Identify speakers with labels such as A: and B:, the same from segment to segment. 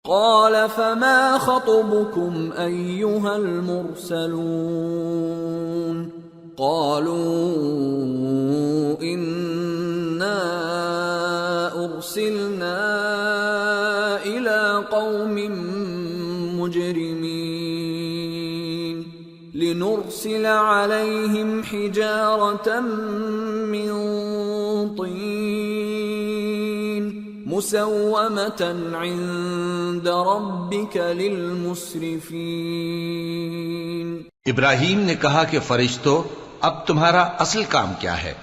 A: قال فما خطبكم أيها المرسلون قالوا إنا أرسلنا إلى قوم مجرمين لنرسل عليهم حجارة من طين مسومة عند ربك للمسرفين۔
B: ابراہیم نے کہا کہ فرشتوں، اب تمہارا اصل کام کیا ہے؟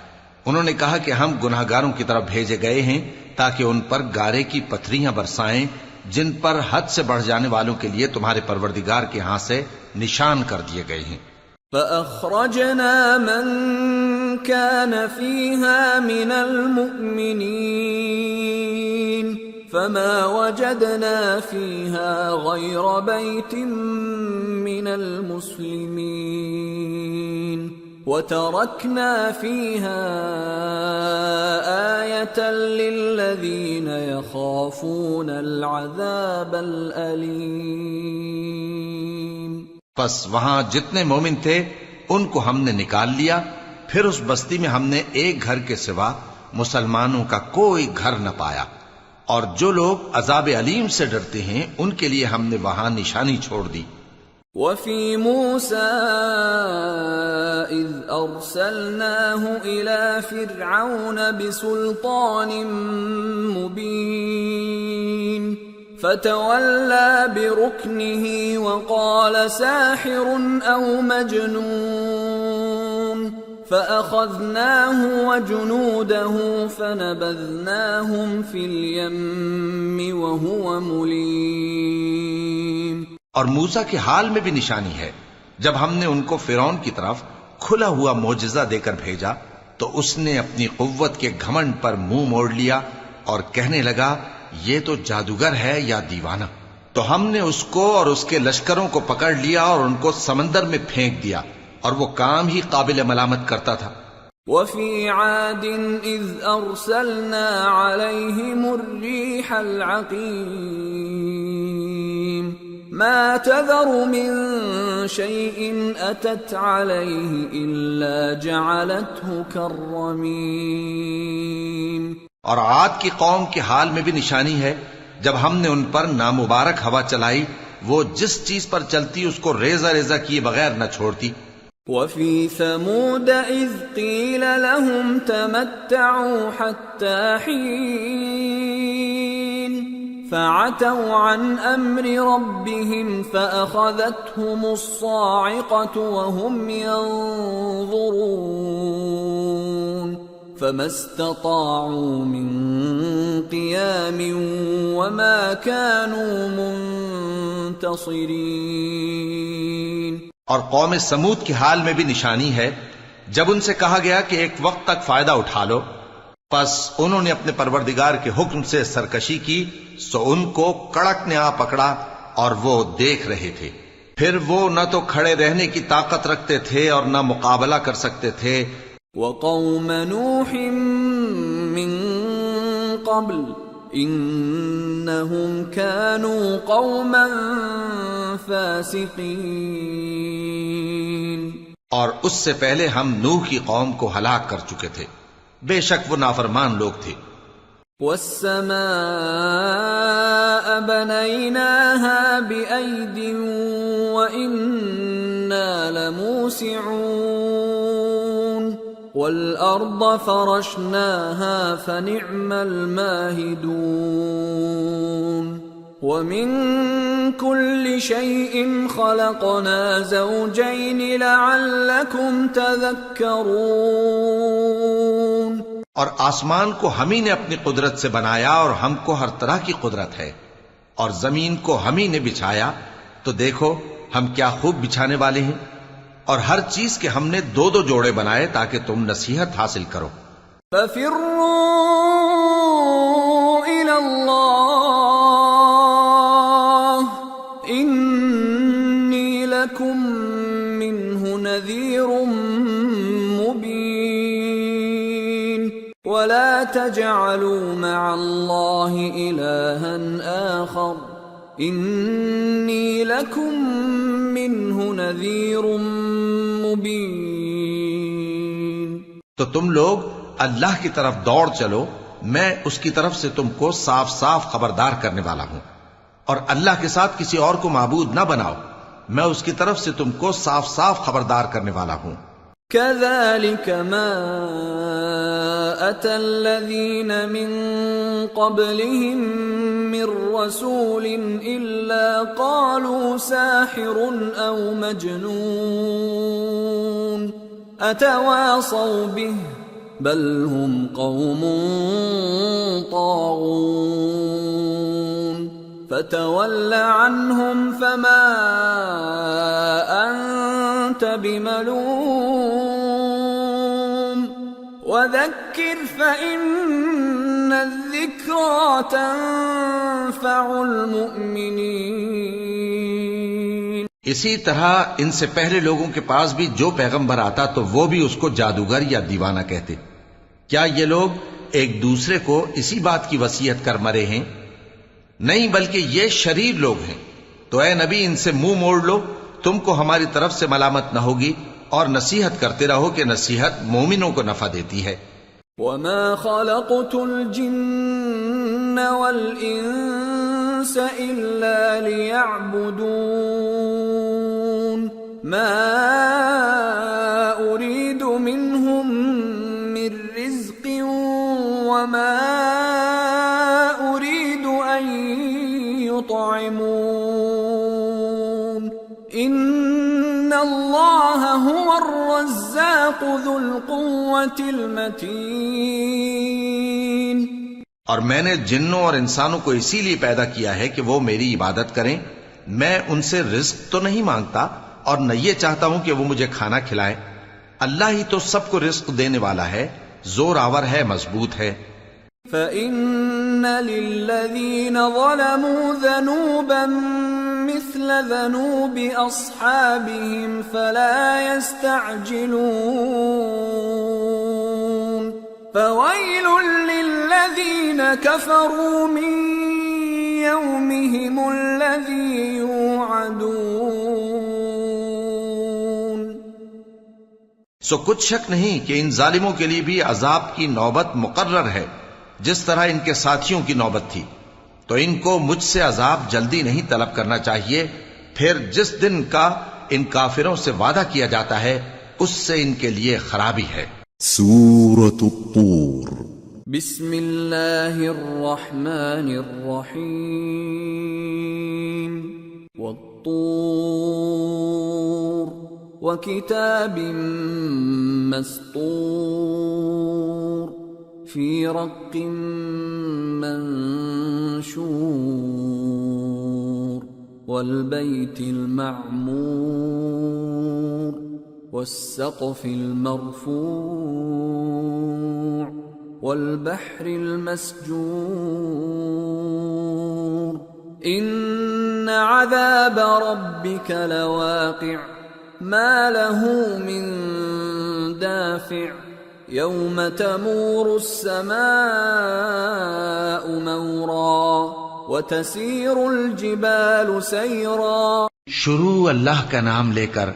B: انہوں نے کہا کہ ہم گناہگاروں کی طرف بھیجے گئے ہیں تاکہ ان پر گارے کی پتھریاں برسائیں جن پر حد سے بڑھ جانے والوں کے لیے تمہارے پروردگار کے ہاں سے نشان کر دیے گئے ہیں۔
A: فأخرجنا من كان فيها من المؤمنين فما وجدنا فيها غير بيت من المسلمين وتركنا فيها آية للذين يخافون العذاب الأليم۔
B: پس وہاں جتنے مومن تھے ان کو ہم نے نکال لیا، پھر اس بستی میں ہم نے ایک گھر کے سوا مسلمانوں کا کوئی گھر نہ پایا، اور جو لوگ عذاب علیم سے ڈرتے ہیں ان کے لیے ہم نے وہاں نشانی چھوڑ دی۔
A: وفي موسى إذ أرسلناه إلى فرعون بسلطان مبين فتولى بركنه وقال ساحر أو مجنون فأخذناه وجنوده فنبذناهم في اليم وهو مليم۔
B: اور موسیٰ کے حال میں بھی نشانی ہے، جب ہم نے ان کو فرعون کی طرف کھلا ہوا معجزہ دے کر بھیجا تو اس نے اپنی قوت کے گھمنڈ پر منہ موڑ لیا اور کہنے لگا یہ تو جادوگر ہے یا دیوانہ، تو ہم نے اس کو اور اس کے لشکروں کو پکڑ لیا اور ان کو سمندر میں پھینک دیا، اور وہ کام ہی قابل ملامت کرتا تھا۔
A: وفي عاد إذ أرسلنا عليهم الريح العقيم ما تذر من شيء أتت عليه إلا جعلته كالرميم۔
B: اور عاد کی قوم کے حال میں بھی نشانی ہے، جب ہم نے ان پر نامبارک ہوا چلائی، وہ جس چیز پر چلتی اس کو ریزہ ریزہ کیے بغیر نہ چھوڑتی۔
A: وفي ثمود إذ قيل لهم تمتعوا حتى حين فعتوا عن أمر ربهم فأخذتهم الصاعقة وهم ينظرون فما استطاعوا من قيام وما كانوا منتصرين۔
B: اور قوم سمود کے حال میں بھی نشانی ہے، جب ان سے کہا گیا کہ ایک وقت تک فائدہ اٹھا لو، پس انہوں نے اپنے پروردگار کے حکم سے سرکشی کی، سو ان کو کڑک نے آ پکڑا اور وہ دیکھ رہے تھے، پھر وہ نہ تو کھڑے رہنے کی طاقت رکھتے تھے اور نہ مقابلہ کر سکتے تھے۔
A: وقوم نوح من قبل انہم كانوا قوما فاسقین۔
B: اور اس سے پہلے ہم نوح کی قوم کو ہلاک کر چکے تھے، بے شک وہ نافرمان لوگ تھے۔
A: والسماء بنيناها بأيد وإنا لموسعون والأرض فرشناها فنعم الماهدون ومن كل شيء خلقنا زوجين لعلكم تذكرون۔
B: اور آسمان کو ہم ہی نے اپنی قدرت سے بنایا اور ہم کو ہر طرح کی قدرت ہے، اور زمین کو ہم ہی نے بچھایا، تو دیکھو ہم کیا خوب بچھانے والے ہیں، اور ہر چیز کے ہم نے دو دو جوڑے بنائے تاکہ تم نصیحت حاصل کرو۔
A: فَفِرُّوا إِلَى اللَّهِ إِنِّي لَكُمْ مِنْهُ نَذِيرٌ مُبِينٌ وَلَا تَجْعَلُوا مَعَ اللَّهِ إِلَٰهًا آخَرَ انی لکم منہ نذیر مبین.
B: تو تم لوگ اللہ کی طرف دوڑ چلو، میں اس کی طرف سے تم کو صاف صاف خبردار کرنے والا ہوں، اور اللہ کے ساتھ کسی اور کو معبود نہ بناؤ، میں اس کی طرف سے تم کو صاف صاف خبردار کرنے والا ہوں.
A: كذلك ما أتى الذين من قبلهم من رسول إلا قالوا ساحر أو مجنون أتواصوا به بل هم قوم طاغون فتول عنهم فما أنت بملوم وذكر فإن الذكرى تنفع المؤمنين.
B: اسی طرح ان سے پہلے لوگوں کے پاس بھی جو پیغمبر آتا تو وہ بھی اس کو جادوگر یا دیوانہ کہتے. کیا یہ لوگ ایک دوسرے کو اسی بات کی وصیت کر مرے ہیں؟ نہیں، بلکہ یہ شریر لوگ ہیں. تو اے نبی ان سے منہ موڑ لو، تم کو ہماری طرف سے ملامت نہ ہوگی، اور نصیحت کرتے رہو کہ نصیحت مومنوں کو نفع دیتی ہے.
A: وما خلقت الجن والانس الا ليعبدون ما اريد منهم من رزق وما اريد ان يطعمون ان اللہ هو الرزاق ذو القوة المتین.
B: اور میں نے جنوں اور انسانوں کو اسی لیے پیدا کیا ہے کہ وہ میری عبادت کریں. میں ان سے رزق تو نہیں مانگتا اور نہ یہ چاہتا ہوں کہ وہ مجھے کھانا کھلائیں. اللہ ہی تو سب کو رزق دینے والا ہے، زور آور ہے، مضبوط ہے.
A: فَإِنَّ لِلَّذِينَ ظَلَمُوا ذَنُوبًا مثل ذنوب أصحابهم فلا يستعجلون فويل للذين كفروا من يومهم الذي يوعدون.
B: سو کچھ شک نہیں کہ ان ظالموں کے لیے بھی عذاب کی نوبت مقرر ہے، جس طرح ان کے ساتھیوں کی نوبت تھی. تو ان کو مجھ سے عذاب جلدی نہیں طلب کرنا چاہیے، پھر جس دن کا ان کافروں سے وعدہ کیا جاتا ہے اس سے ان کے لیے خرابی ہے.
C: سورة الطور.
A: بسم اللہ الرحمن الرحیم. والطور وکتاب مسطور فی رق منشور والبیت المعمور والسقف المرفوع والبحر المسجور ان عذاب ربك لواقع ما له من دافع يوم تمور السماء مورا وتسير الجبال سيرا.
B: شروع اللہ کا نام لے کر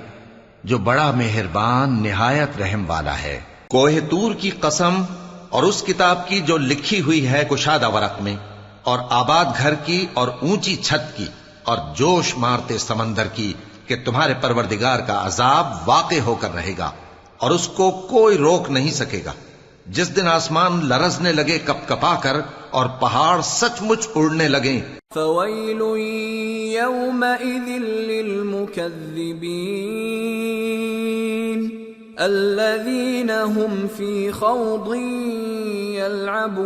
B: جو بڑا مہربان نہایت رحم والا ہے. کوہ طور کی قسم اور اس کتاب کی جو لکھی ہوئی ہے کشادہ ورق میں، اور آباد گھر کی اور اونچی چھت کی اور جوش مارتے سمندر کی کہ تمہارے پروردگار کا عذاب واقع ہو کر رہے گا اور اس کو کوئی روک نہیں سکے گا. جس دن آسمان لرزنے لگے کپ کپا کر اور پہاڑ سچ مچ اڑنے لگیں.
A: فویل یومئذ للمکذبین الذین هم فی خوض یلعبون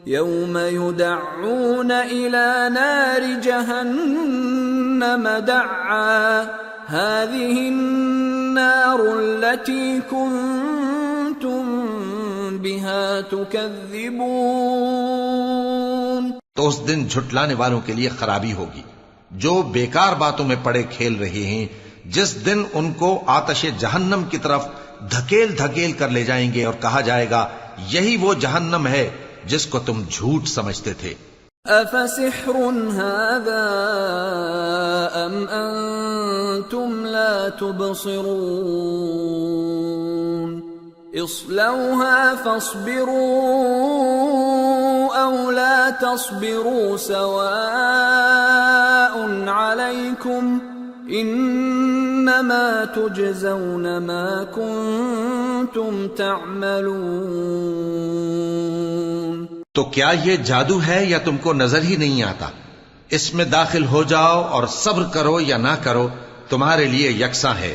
A: یوم یدعون الى نار جہنم دعا هذه النار التي كنتم بها تكذبون.
B: تو اس دن جھٹلانے والوں کے لیے خرابی ہوگی جو بیکار باتوں میں پڑے کھیل رہے ہیں، جس دن ان کو آتش جہنم کی طرف دھکیل دھکیل کر لے جائیں گے اور کہا جائے گا یہی وہ جہنم ہے جس کو تم جھوٹ سمجھتے تھے.
A: أفسحر هذا أم أنتم لا تبصرون اصلوها فاصبروا أو لا تصبروا سواء عليكم انما تجزون ما کنتم تعملون۔
B: تو کیا یہ جادو ہے یا تم کو نظر ہی نہیں آتا؟ اس میں داخل ہو جاؤ اور صبر کرو یا نہ کرو تمہارے لیے یکساں ہے،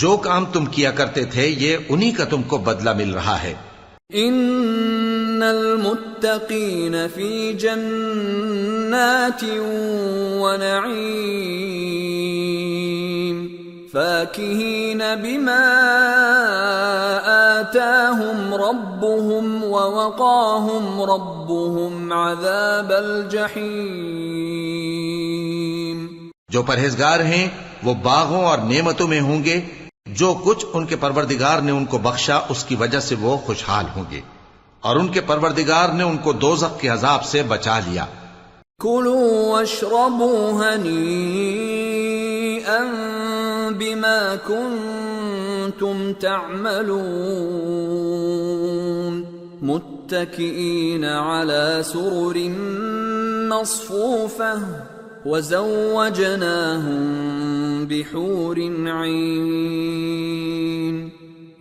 B: جو کام تم کیا کرتے تھے یہ انہی کا تم کو بدلہ مل رہا ہے۔
A: ان المتقین فی جنات ونعیم فاکہین بما آتاہم ربهم ووقاہم ربهم عذاب الجحیم۔
B: جو پرہیزگار ہیں وہ باغوں اور نعمتوں میں ہوں گے، جو کچھ ان کے پروردگار نے ان کو بخشا اس کی وجہ سے وہ خوشحال ہوں گے، اور ان کے پروردگار نے ان کو دوزخ کے عذاب سے بچا لیا۔
A: کلوا واشربوا ہنیئا بما کنتم تعملون متکئین علی سرر مصفوفہ وزوجناهم بحور عین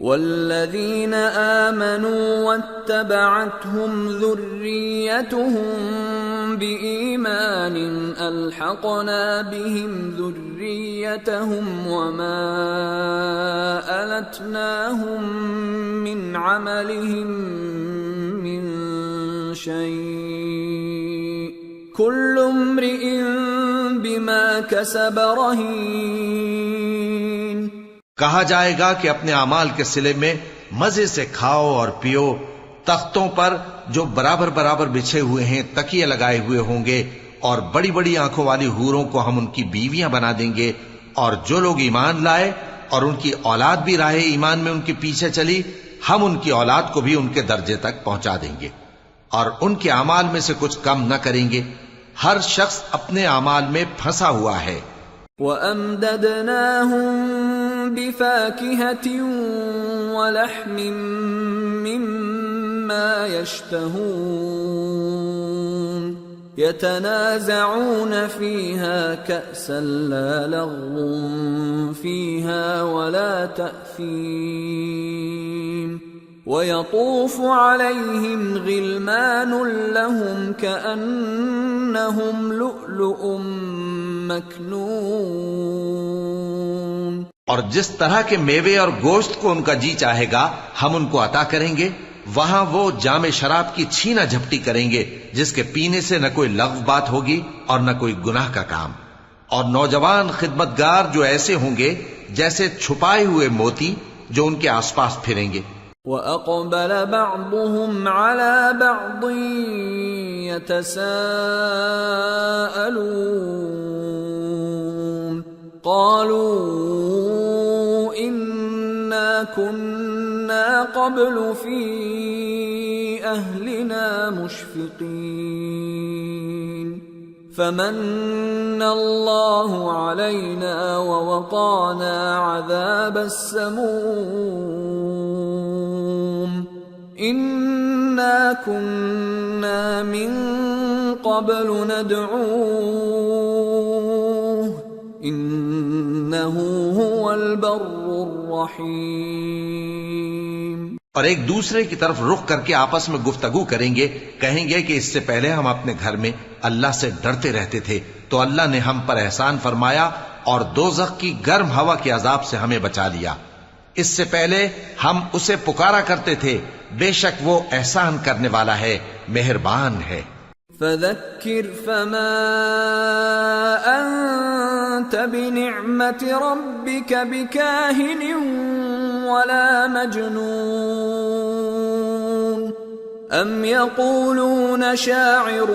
A: والذین آمنوا واتبعتهم ذریتهم بإیمان الحقنا بهم ذریتهم وما ألتناهم من عملهم من شیء کل امرئ بما کسب رہین۔
B: کہا جائے گا کہ اپنے اعمال کے صلے میں مزے سے کھاؤ اور پیو، تختوں پر جو برابر برابر بچھے ہوئے ہیں تکیے لگائے ہوئے ہوں گے، اور بڑی بڑی آنکھوں والی حوروں کو ہم ان کی بیویاں بنا دیں گے، اور جو لوگ ایمان لائے اور ان کی اولاد بھی راہ ایمان میں ان کے پیچھے چلی، ہم ان کی اولاد کو بھی ان کے درجے تک پہنچا دیں گے، اور ان کے اعمال میں سے کچھ کم نہ کریں گے۔ ہر شخص اپنے اعمال میں پھنسا ہوا ہے۔
A: وَأَمْدَدْنَاهُمْ بِفَاكِهَةٍ وَلَحْمٍ مِّمَّا يَشْتَهُونَ يَتَنَازَعُونَ فِيهَا كَأْسًا لَّا لَغْوٌ فِيهَا وَلَا تَأْثِيمٌ وَيَطُوفُ عَلَيْهِمْ غِلْمَانٌ لَّهُمْ كَأَنَّهُمْ لُؤْلُؤٌ مَّكْنُونٌ۔
B: اور جس طرح کے میوے اور گوشت کو ان کا جی چاہے گا ہم ان کو عطا کریں گے، وہاں وہ جام شراب کی چھینا جھپٹی کریں گے جس کے پینے سے نہ کوئی لغو بات ہوگی اور نہ کوئی گناہ کا کام، اور نوجوان خدمتگار جو ایسے ہوں گے جیسے چھپائے ہوئے موتی جو ان کے آس پاس پھریں گے۔
A: وَأَقْبَلَ بَعْضُهُمْ عَلَى بَعْضٍ يَتَسَاءَلُونَ قَالُوا إِنَّا كُنَّا قَبْلُ فِي أَهْلِنَا مُشْفِقِينَ فَمَنَّ اللَّهُ عَلَيْنَا وَوَقَانَا عَذَابَ السَّمُومِ إِنَّا كُنَّا مِن قَبْلُ نَدْعُوهُ إِنَّهُ هُوَ الْبَرُّ الرَّحِيمُ۔
B: اور ایک دوسرے کی طرف رخ کر کے آپس میں گفتگو کریں گے، کہیں گے کہ اس سے پہلے ہم اپنے گھر میں اللہ سے ڈرتے رہتے تھے تو اللہ نے ہم پر احسان فرمایا اور دوزخ کی گرم ہوا کے عذاب سے ہمیں بچا لیا۔ اس سے پہلے ہم اسے پکارا کرتے تھے، بے شک وہ احسان کرنے والا ہے، مہربان ہے۔
A: فَذَكِّرْ فَمَا أَنْتَ بِنِعْمَةِ رَبِّكَ بِكَاهِنٍ وَلَا مَجْنُونٍ أَمْ يَقُولُونَ شَاعِرٌ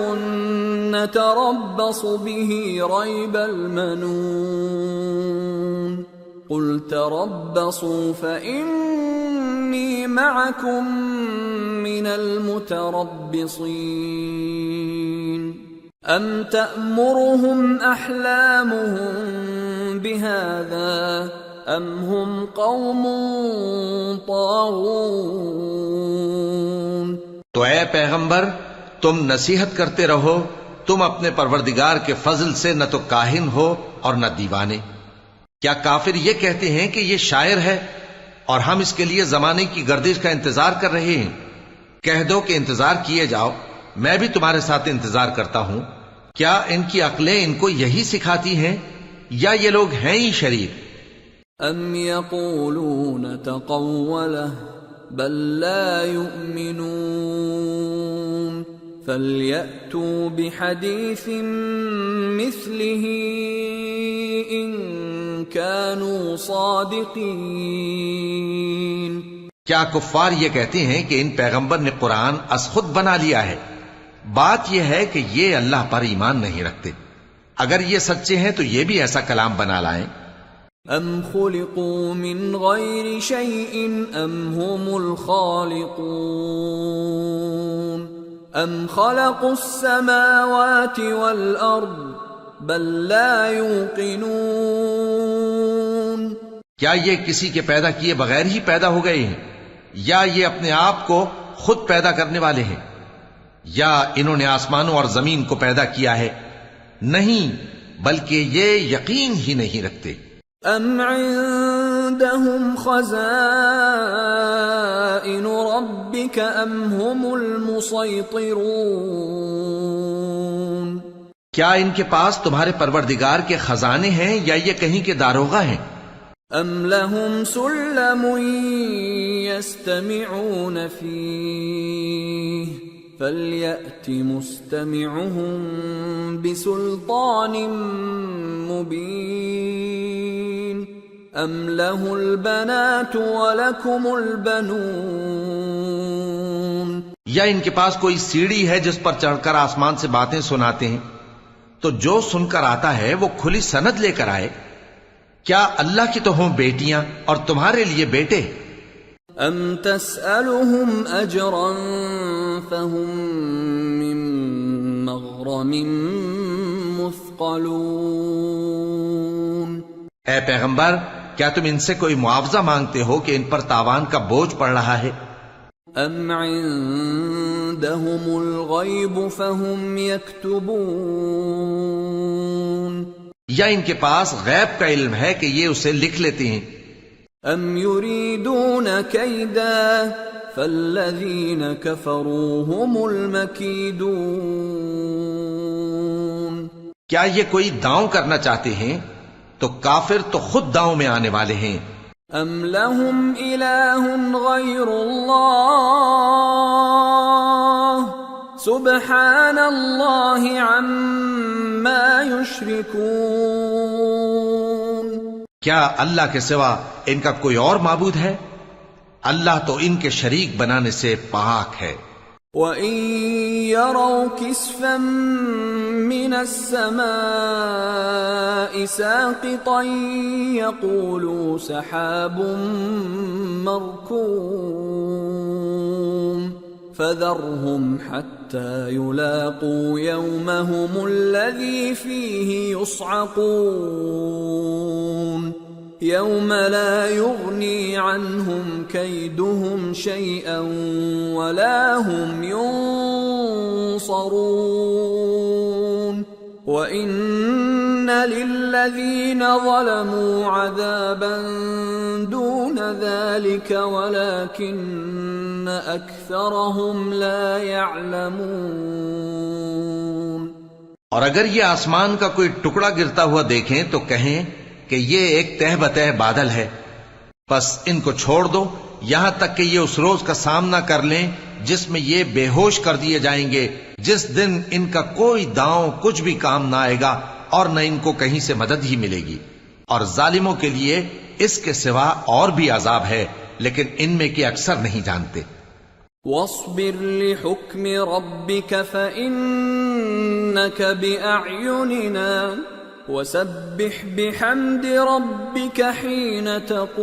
A: نَتَرَبَّصُ بِهِ رَيْبَ الْمَنُونِ قُلْ تَرَبَّصُوا فَإِنِّي مَعَكُمْ مِنَ الْمُتَرَبِّصِينَ ام تأمرهم احلامهم بهذا ام هم قوم طاغون۔
B: تو اے پیغمبر تم نصیحت کرتے رہو، تم اپنے پروردگار کے فضل سے نہ تو کاہن ہو اور نہ دیوانے۔ کیا کافر یہ کہتے ہیں کہ یہ شاعر ہے اور ہم اس کے لیے زمانے کی گردش کا انتظار کر رہے ہیں؟ کہہ دو کہ انتظار کیے جاؤ، میں بھی تمہارے ساتھ انتظار کرتا ہوں۔ کیا ان کی عقلیں ان کو یہی سکھاتی ہیں یا یہ لوگ ہیں ہی شریر؟
A: ام یقولون تقولہ بل لا یؤمنون فَلْيَأْتُوا بِحَدِيثٍ مِثْلِهِ إِن كَانُوا صَادِقِينَ۔
B: کیا کفار یہ کہتے ہیں کہ ان پیغمبر نے قرآن از خود بنا لیا ہے؟ بات یہ ہے کہ یہ اللہ پر ایمان نہیں رکھتے۔ اگر یہ سچے ہیں تو یہ بھی ایسا کلام بنا لائیں۔
A: ام خلقوا من غیر شیء ام هم الخالقون ام خلقوا السماوات والارض بل لا يوقنون۔
B: کیا یہ کسی کے پیدا کیے بغیر ہی پیدا ہو گئے ہیں یا یہ اپنے آپ کو خود پیدا کرنے والے ہیں؟ یا انہوں نے آسمانوں اور زمین کو پیدا کیا ہے؟ نہیں، بلکہ یہ یقین ہی نہیں رکھتے۔
A: ام عندهم خزائن ربك ام هم المسيطرون۔
B: کیا ان کے پاس تمہارے پروردگار کے خزانے ہیں یا یہ کہیں کے داروغہ ہیں؟
A: ام لهم سلم يستمعون فيه فليأت مستمعهم بسلطان مبين ام له البنات ولكم البنون۔
B: یا ان کے پاس کوئی سیڑھی ہے جس پر چڑھ کر آسمان سے باتیں سناتے ہیں؟ تو جو سن کر آتا ہے وہ کھلی سند لے کر آئے۔ کیا اللہ کی تو ہوں بیٹیاں اور تمہارے لیے بیٹے؟
A: ام تسألهم اجرا فهم من مغرم مثقلون۔
B: اے پیغمبر کیا تم ان سے کوئی معاوضہ مانگتے ہو کہ ان پر تاوان کا بوجھ پڑ رہا ہے؟
A: ام عندهم الغیب فهم یکتبون۔
B: یا ان کے پاس غیب کا علم ہے کہ یہ اسے لکھ لیتے ہیں؟
A: ام یریدون کیدا فالذین کفروا هم المکیدون۔
B: کیا یہ کوئی داؤں کرنا چاہتے ہیں؟ تو کافر تو خود داؤں میں آنے والے ہیں۔
A: ام لهم الہ غیر اللہ سبحان اللہ عما یشرکون۔
B: کیا اللہ کے سوا ان کا کوئی اور معبود ہے؟ اللہ تو ان کے شریک بنانے سے پاک ہے۔
A: وَإِن يَرَوْا كِسْفًا مِّنَ السَّمَاءِ سَاقِطًا يَقُولُوا سَحَابٌ مَّرْكُومٌ فَذَرْهُمْ حَتَّى يُلَاقُوا يَوْمَهُمُ الَّذِي فِيهِ يُصْعَقُونَ يَوْمَ لَا يُغْنِي عَنْهُمْ كَيْدُهُمْ شَيْئًا وَلَا هُمْ يُنصَرُونَ وَإِنَّ لِلَّذِينَ ظَلَمُوا عَذَابًا دُونَ ذَلِكَ وَلَكِنَّ أَكْثَرَهُمْ لَا يَعْلَمُونَ۔
B: اور اگر یہ آسمان کا کوئی ٹکڑا گرتا ہوا دیکھیں تو کہیں کہ یہ ایک تہ بتہ بادل ہے، پس ان کو چھوڑ دو یہاں تک کہ یہ اس روز کا سامنا کر لیں جس میں یہ بے ہوش کر دیے جائیں گے، جس دن ان کا کوئی داؤں کچھ بھی کام نہ آئے گا اور نہ ان کو کہیں سے مدد ہی ملے گی۔ اور ظالموں کے لیے اس کے سوا اور بھی عذاب ہے، لیکن ان میں کے اکثر نہیں جانتے۔
A: وَاصْبِرْ لِحُكْمِ رَبِّكَ فَإِنَّكَ بِأَعْيُنِنَا وَسَبِّحْ بِحَمْدِ رَبِّكَ حِينَ تَقُومُ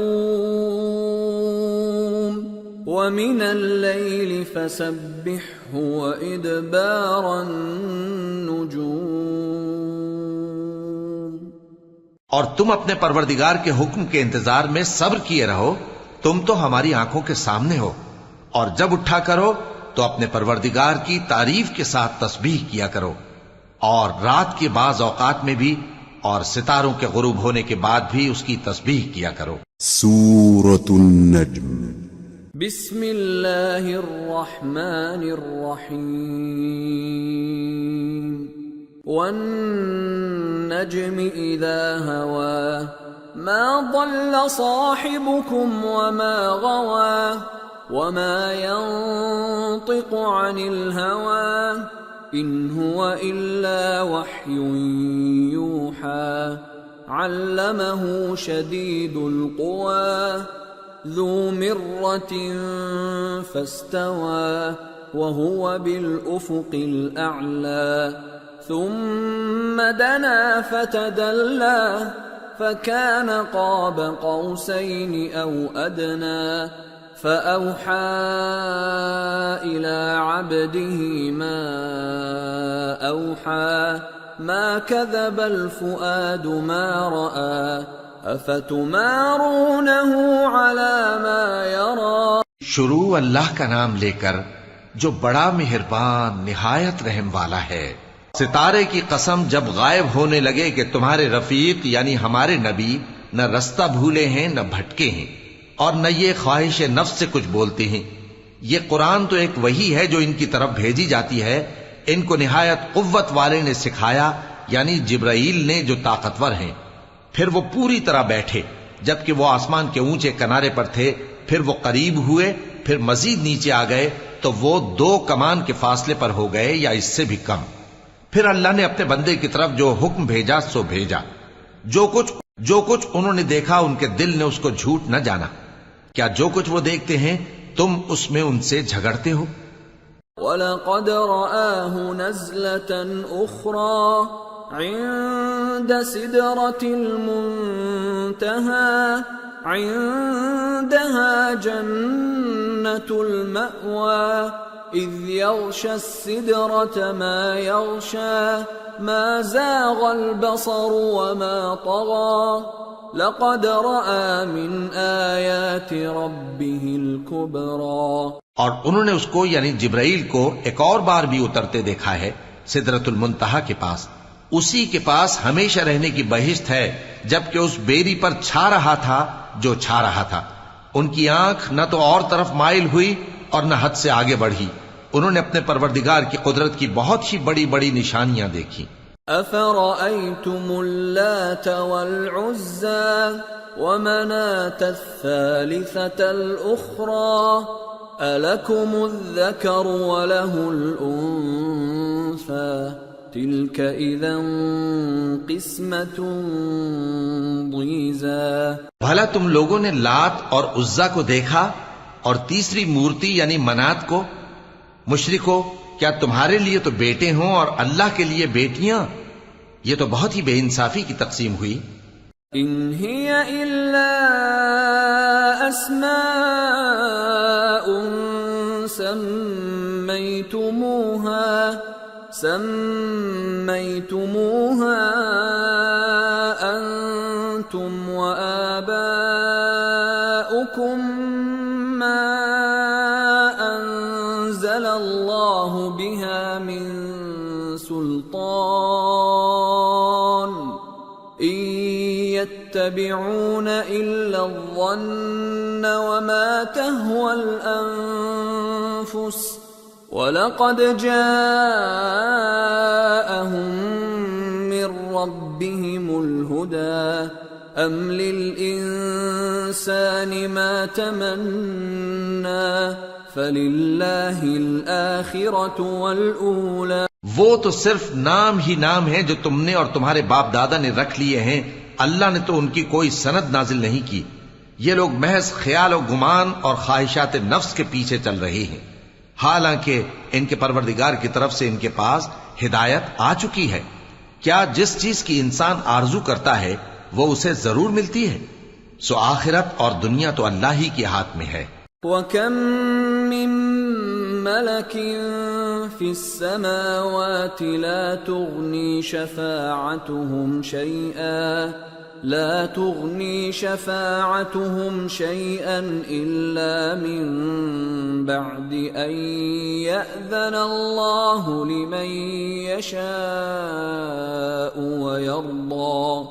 A: وَمِنَ اللَّيْلِ فَسَبِّحْهُ وإدبار النجوم.
B: اور تم اپنے پروردگار کے حکم کے انتظار میں صبر کیے رہو، تم تو ہماری آنکھوں کے سامنے ہو. اور جب اٹھا کرو تو اپنے پروردگار کی تعریف کے ساتھ تسبیح کیا کرو، اور رات کے بعض اوقات میں بھی اور ستاروں کے غروب ہونے کے بعد بھی اس کی تسبیح کیا کرو.
C: سورة النجم.
A: بسم اللہ الرحمن الرحیم. والنجم اذا هوى ما ضل صاحبكم وما غوى وما ينطق عن الهوى إن هو إلا وحي يوحى. علمه شديد القوى ذو مرة فاستوى وهو بالأفق الأعلى. ثم دنا فتدلى فكان قاب قوسين أو أدنى. فأوحى إلى عبده ما أوحى. ما كذب الفؤاد ما رأى. أفتمارونه على ما يرى.
B: شروع اللہ کا نام لے کر جو بڑا مہربان نہایت رحم والا ہے. ستارے کی قسم جب غائب ہونے لگے کہ تمہارے رفیق یعنی ہمارے نبی نہ رستہ بھولے ہیں نہ بھٹکے ہیں اور نہ یہ خواہش نفس سے کچھ بولتے ہیں. یہ قرآن تو ایک وحی ہے جو ان کی طرف بھیجی جاتی ہے. ان کو نہایت قوت والے نے سکھایا یعنی جبرائیل نے جو طاقتور ہیں. پھر وہ پوری طرح بیٹھے جبکہ وہ آسمان کے اونچے کنارے پر تھے. پھر وہ قریب ہوئے، پھر مزید نیچے آ گئے تو وہ 2 کمان کے فاصلے پر ہو گئے یا اس سے بھی کم. پھر اللہ نے اپنے بندے کی طرف جو حکم بھیجا سو بھیجا. جو کچھ انہوں نے دیکھا ان کے دل نے اس کو جھوٹ نہ جانا. کیا جو کچھ وہ دیکھتے ہیں تم اس میں ان سے جھگڑتے ہو؟
A: وَلَقَدْ رَآهُ نَزْلَةً أُخْرَى عِندَ سِدْرَةِ الْمُنْتَهَى. عِندَهَا جَنَّةُ الْمَأْوَى. إِذْ يَغْشَى السِّدْرَةَ مَا يَغْشَى. مَا زَاغَ الْبَصَرُ وَمَا طَغَى. لَقَدْ رَأَى مِنْ آيَاتِ رَبِّهِ الْكُبْرَى.
B: اور انہوں نے اس کو یعنی جبرائیل کو ایک اور بار بھی اترتے دیکھا ہے سدرۃ المنتہا کے پاس. اسی کے پاس ہمیشہ رہنے کی بہشت ہے جبکہ اس بیری پر چھا رہا تھا جو چھا رہا تھا. ان کی آنکھ نہ تو اور طرف مائل ہوئی اور نہ حد سے آگے بڑھی. انہوں نے اپنے پروردگار کی قدرت کی بہت ہی بڑی بڑی نشانیاں دیکھی.
A: أَفَرَأَيْتُمُ اللَّاتَ وَالْعُزَّى وَمَنَاةَ الثَّالِثَةَ الْأُخْرَى. أَلَكُمُ الذَّكَرُ وَلَهُ الْأُنثَى. تِلْكَ إِذًا قِسْمَةٌ ضِیزَى.
B: بھلا تم لوگوں نے لات اور عزا کو دیکھا اور تیسری مورتی یعنی منات کو. مشرکو، کیا تمہارے لیے تو بیٹے ہوں اور اللہ کے لیے بیٹیاں؟ یہ تو بہت ہی بے انصافی کی تقسیم ہوئی.
A: ان هي الا اسماء سميتموها انتم وآباؤكم ما انزل الله بها من سلطان ان يتبعون الا الظن وما تهوى الانفس وَلَقَدْ جَاءَهُم مِّن رَّبِّهِمُ الْهُدَىٰ أَمْ لِلْإِنسَانِ مَا تَمَنَّىٰ فَلِلَّهِ الْآخِرَةُ وَالْأُولَىٰ.
B: وہ تو صرف نام ہی نام ہیں جو تم نے اور تمہارے باپ دادا نے رکھ لیے ہیں. اللہ نے تو ان کی کوئی سند نازل نہیں کی. یہ لوگ محض خیال و گمان اور خواہشات نفس کے پیچھے چل رہے ہیں، حالانکہ ان کے پروردگار کی طرف سے ان کے پاس ہدایت آ چکی ہے. کیا جس چیز کی انسان آرزو کرتا ہے وہ اسے ضرور ملتی ہے؟ سو آخرت اور دنیا تو اللہ ہی کے ہاتھ میں ہے.
A: وَكَم مِّن مَّلَكٍ في السماوات لا تغني شفاعتهم شيئا إلا من بعد أن يأذن الله لمن يشاء ويرضى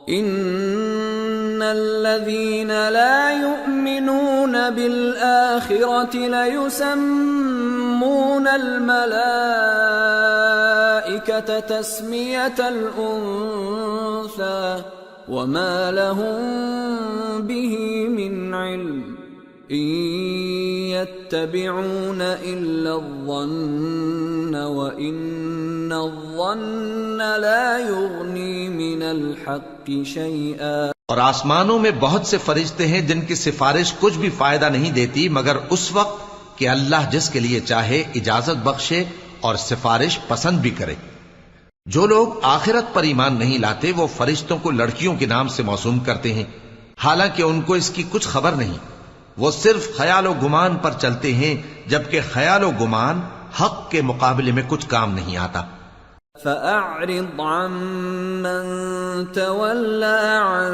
A: إن الذين لا يؤمنون بالآخرة ليسمون الملائكة تسمية الأنثى وما لهم به من علم إن يتبعون إلا الظن وإن الظن لا يغني من الحق شيئا۔
B: اور آسمانوں میں بہت سے فرشتے ہیں جن کی سفارش کچھ بھی فائدہ نہیں دیتی مگر اس وقت کہ اللہ جس کے لیے چاہے اجازت بخشے اور سفارش پسند بھی کرے۔ جو لوگ آخرت پر ایمان نہیں لاتے وہ فرشتوں کو لڑکیوں کے نام سے موسوم کرتے ہیں، حالانکہ ان کو اس کی کچھ خبر نہیں۔ وہ صرف خیال و گمان پر چلتے ہیں، جبکہ خیال و گمان حق کے مقابلے میں کچھ کام نہیں آتا۔
A: فَأَعْرِضْ عَمَّن تَوَلَّى عَن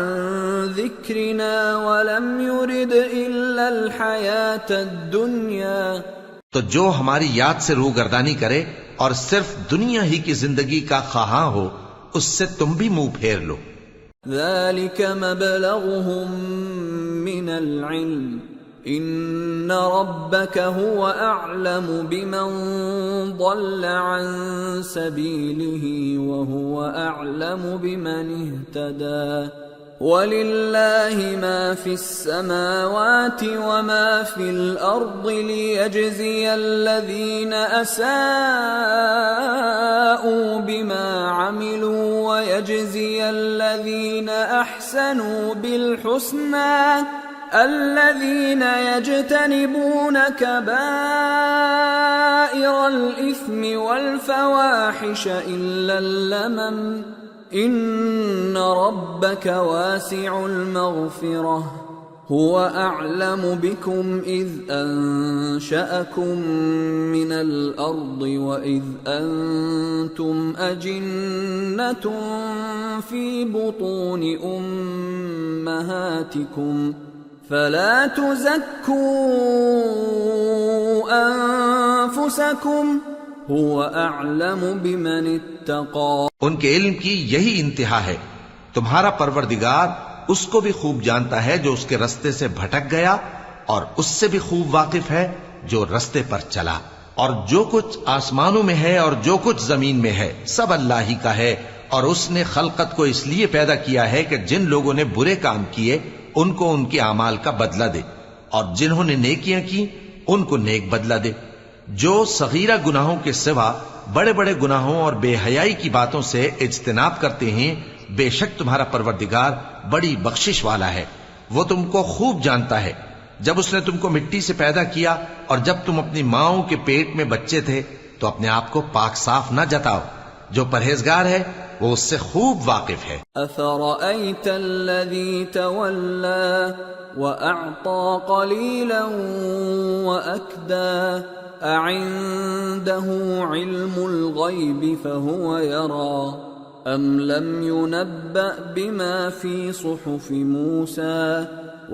A: ذِكْرِنَا وَلَمْ يُرِدْ إِلَّا الْحَيَاةَ الدُّنْيَا،
B: تو جو ہماری یاد سے روگردانی کرے اور صرف دنیا ہی کی زندگی کا خواہاں ہو اس سے تم بھی منہ پھیر لو۔
A: ذَلِكَ مَبْلَغُهُم مِّنَ الْعِلْمِ إِنَّ رَبَّكَ هُوَ أَعْلَمُ بِمَن ضَلَّ عَن سَبِيلِهِ وَهُوَ أَعْلَمُ بِمَنِ اهْتَدَى وَلِلَّهِ مَا فِي السَّمَاوَاتِ وَمَا فِي الْأَرْضِ لِيَجْزِيَ الَّذِينَ أَسَاءُوا بِمَا عَمِلُوا وَيَجْزِيَ الَّذِينَ أَحْسَنُوا بِالْحُسْنَى الَّذِينَ يَجْتَنِبُونَ كَبَائِرَ الْإِثْمِ وَالْفَوَاحِشَ إِلَّا اللَّمَمَ إِنَّ رَبَّكَ وَاسِعُ الْمَغْفِرَةِ هُوَ أَعْلَمُ بِكُمْ إِذْ أَنشَأَكُم مِّنَ الْأَرْضِ وَإِذْ أَنتُمْ أَجِنَّةٌ فِي بُطُونِ أُمَّهَاتِكُمْ فَلَا تُزَكُّوا أَنفُسَكُمْ هُوَ أَعْلَمُ بِمَنِ اتَّقَى۔
B: ان کے علم کی یہی انتہا ہے، تمہارا پروردگار اس کو بھی خوب جانتا ہے جو اس کے رستے سے بھٹک گیا، اور اس سے بھی خوب واقف ہے جو رستے پر چلا۔ اور جو کچھ آسمانوں میں ہے اور جو کچھ زمین میں ہے سب اللہ ہی کا ہے، اور اس نے خلقت کو اس لیے پیدا کیا ہے کہ جن لوگوں نے برے کام کیے ان کو ان کے اعمال کا بدلہ دے، اور جنہوں نے نیکیاں کی ان کو نیک بدلہ دے۔ جو صغیرہ گناہوں کے سوا بڑے بڑے گناہوں اور بے حیائی کی باتوں سے اجتناب کرتے ہیں، بے شک تمہارا پروردگار بڑی بخشش والا ہے، وہ تم کو خوب جانتا ہے۔ جب اس نے تم کو مٹی سے پیدا کیا اور جب تم اپنی ماؤں کے پیٹ میں بچے تھے تو اپنے آپ کو پاک صاف نہ جتاؤ، جو پرہیزگار ہے وہ اس سے خوب واقف ہے۔
A: أَفَرَأَيْتَ الَّذِي تَوَلَّى وَأَعْطَى قَلِيلًا وَأَكْدَى أَعِندَهُ عِلْمُ الْغَيْبِ فَهُوَ يَرَى أَمْ لَمْ يُنَبَّأْ بِمَا فِي صُحُفِ مُوسَى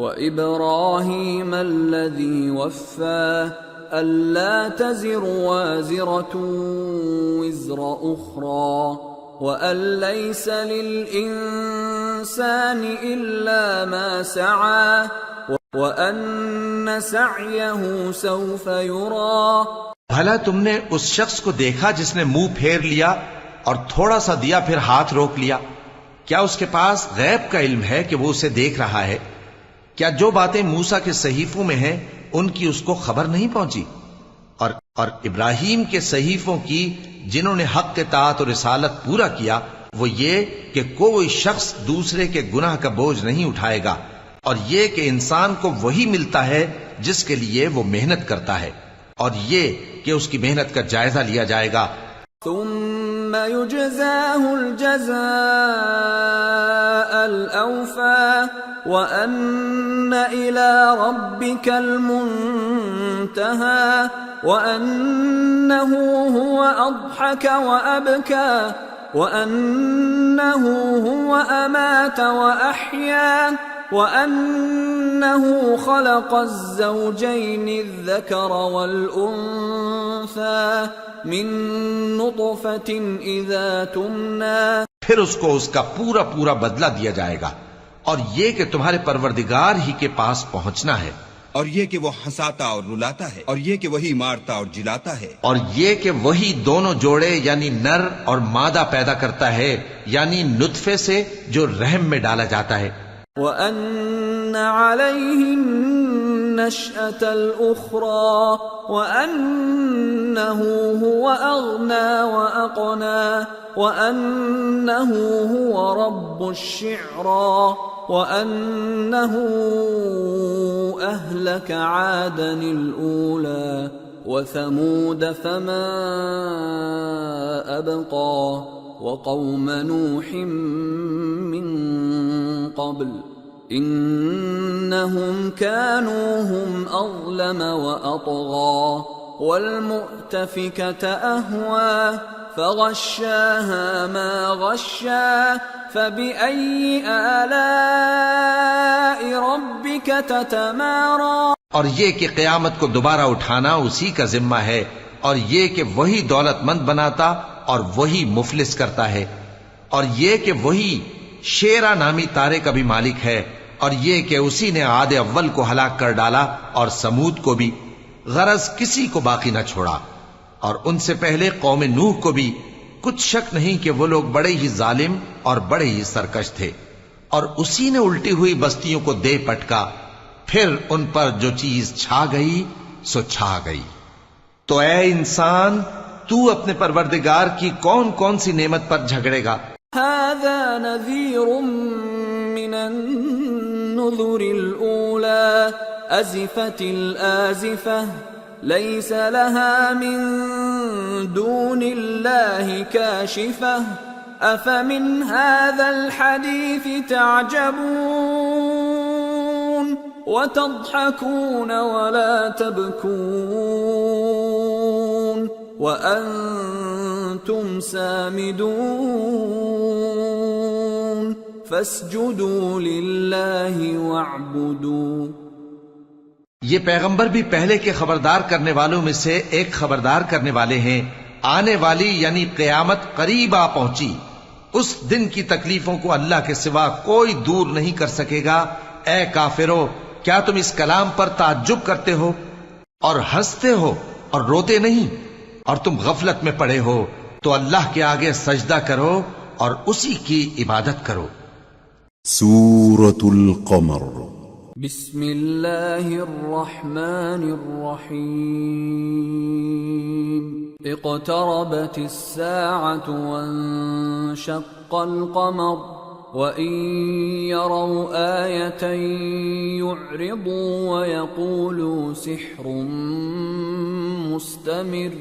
A: وَإِبْرَاهِيمَ الَّذِي وَفَّى أَلَّا تَزِرُ وَازِرَةٌ وِزْرَ أُخْرَى وَأَن لَّيْسَ لِلْإِنسَانِ إِلَّا مَا سَعَى وَأَنَّ سَعْيَهُ سَوْفَ يُرَى۔
B: بھلا تم نے اس شخص کو دیکھا جس نے منہ پھیر لیا اور تھوڑا سا دیا پھر ہاتھ روک لیا؟ کیا اس کے پاس غیب کا علم ہے کہ وہ اسے دیکھ رہا ہے؟ کیا جو باتیں موسیٰ کے صحیفوں میں ہیں ان کی اس کو خبر نہیں پہنچی؟ اور ابراہیم کے صحیفوں کی جنہوں نے حق اطاعت اور رسالت پورا کیا، وہ یہ کہ کوئی شخص دوسرے کے گناہ کا بوجھ نہیں اٹھائے گا، اور یہ کہ انسان کو وہی ملتا ہے جس کے لیے وہ محنت کرتا ہے، اور یہ کہ اس کی محنت کا جائزہ لیا جائے گا۔
A: ثم يجزاه الجزاء الأوفى وأن إلى ربك المنتهى وأنه هو أضحك وأبكى وأنه هو أمات وأحيا وأنه خلق الزوجين الذكر والأنثى من نطفة إذا تمنى.
B: پھر اس کو اس کا پورا پورا بدلہ دیا جائے گا، اور یہ کہ تمہارے پروردگار ہی کے پاس پہنچنا ہے،
D: اور یہ کہ وہ ہنساتا اور رلاتا ہے، اور یہ کہ وہی مارتا اور جلاتا ہے،
B: اور یہ کہ وہی دونوں جوڑے یعنی نر اور مادہ پیدا کرتا ہے، یعنی نطفے سے جو رحم میں ڈالا جاتا ہے.
A: وَأَنَّ عَلَيْهِ النَّشْأَةَ الْأُخْرَى وَأَنَّهُ هُوَ أَغْنَى وَأَقْنَى وَأَنَّهُ هُوَ رَبُّ الشِّعْرَى وَأَنَّهُ أَهْلَكَ عَادًا الْأُولَى وَثَمُودَ فَمَا أَبْقَى وَقَوْمَ نُوحٍ مِّن قَبْلُ إِنَّهُمْ كَانُوا هُمْ أَظْلَمَ وَأَطْغَى وَالْمُؤْتَفِكَةَ أَهْوَى فَغَشَّاهَا مَا غَشَّى فَبِأَيِّ آلَاءِ رَبِّكَ تَتَمَارَى.
B: اور یہ کہ قیامت کو دوبارہ اٹھانا اسی کا ذمہ ہے، اور یہ کہ وہی دولت مند بناتا اور وہی مفلس کرتا ہے، اور یہ کہ وہی شیرا نامی تارے کا بھی مالک ہے، اور یہ کہ اسی نے عاد اول کو ہلاک کر ڈالا اور سمود کو بھی، غرض کسی کو باقی نہ چھوڑا، اور ان سے پہلے قوم نوح کو بھی. کچھ شک نہیں کہ وہ لوگ بڑے ہی ظالم اور بڑے ہی سرکش تھے، اور اسی نے الٹی ہوئی بستیوں کو دے پٹکا، پھر ان پر جو چیز چھا گئی سو چھا گئی. تو اے انسان، تو اپنے پروردگار کی کون کون سی نعمت پر جھگڑے گا؟
A: هذا نذير من النذر الأولى أزفت الآزفة ليس لها من دون الله كاشفة أفمن هذا الحديث تعجبون وتضحكون ولا تبكون وأنتم سامدون فاسجدوا لله واعبدوا.
B: یہ پیغمبر بھی پہلے کے خبردار کرنے والوں میں سے ایک خبردار کرنے والے ہیں. آنے والی یعنی قیامت قریب آ پہنچی، اس دن کی تکلیفوں کو اللہ کے سوا کوئی دور نہیں کر سکے گا. اے کافرو، کیا تم اس کلام پر تعجب کرتے ہو اور ہنستے ہو اور روتے نہیں؟ اور تم غفلت میں پڑے ہو تو اللہ کے آگے سجدہ کرو اور اسی کی عبادت کرو.
C: سورة القمر.
A: بسم اللہ الرحمن الرحیم. اقتربت الساعة وانشق القمر وَإِن يَرَوْا آيَةً يُعْرِضُوا وَيَقُولُوا سِحْرٌ مُسْتَمِرٌّ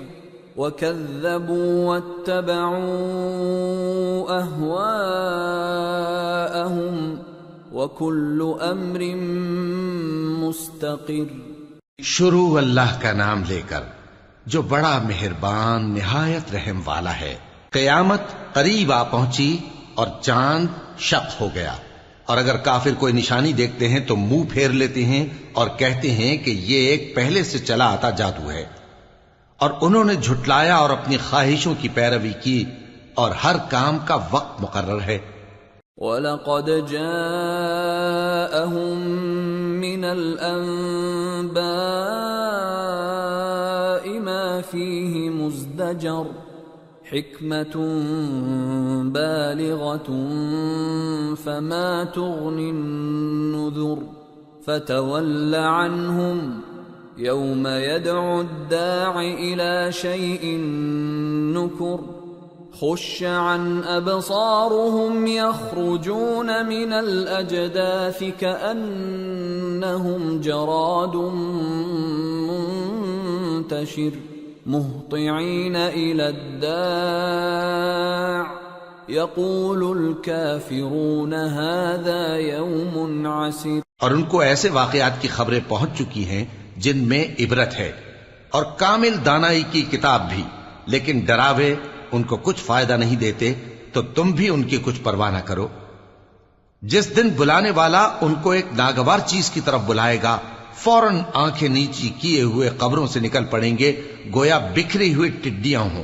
A: وَكَذَّبُوا وَاتَّبَعُوا أَهْوَاءَهُمْ وَكُلُّ أَمْرٍ مُسْتَقِرٌّ.
B: شروع اللہ کا نام لے کر جو بڑا مہربان نہایت رحم والا ہے. قیامت قریب آ پہنچی اور چاند شق ہو گیا، اور اگر کافر کوئی نشانی دیکھتے ہیں تو منہ پھیر لیتے ہیں اور کہتے ہیں کہ یہ ایک پہلے سے چلا آتا جادو ہے، اور انہوں نے جھٹلایا اور اپنی خواہشوں کی پیروی کی، اور ہر کام کا وقت مقرر ہے.
A: وَلَقَدْ جَاءَهُم مِّنَ الْأَنبَاءِ مَا فِيهِ مُزْدَجَرٌ حِكْمَةٌ بَالِغَةٌ فَمَا تُغْنِ النُّذُرُ فَتَوَلَّ عَنْهُمْ يَوْمَ يَدْعُ الدَّاعِ إِلَى شَيْءٍ نُكُرٍ خُشَّ عَنْ أَبْصَارُهُمْ يَخْرُجُونَ مِنَ الْأَجْدَاثِ كَأَنَّهُمْ جَرَادٌ مُنْتَشِرٌ مُهْطِعِينَ إِلَى الدَّاعِ يقول الكافرون هذا يوم عسير.
B: اور ان کو ایسے واقعات کی خبریں پہنچ چکی ہیں جن میں عبرت ہے، اور کامل دانائی کی کتاب بھی، لیکن ڈراوے ان کو کچھ فائدہ نہیں دیتے، تو تم بھی ان کی کچھ پرواہ نہ کرو. جس دن بلانے والا ان کو ایک ناگوار چیز کی طرف بلائے گا، فوراً آنکھیں نیچی کیے ہوئے قبروں سے نکل پڑیں گے گویا بکھری ہوئی ٹڈیاں ہوں.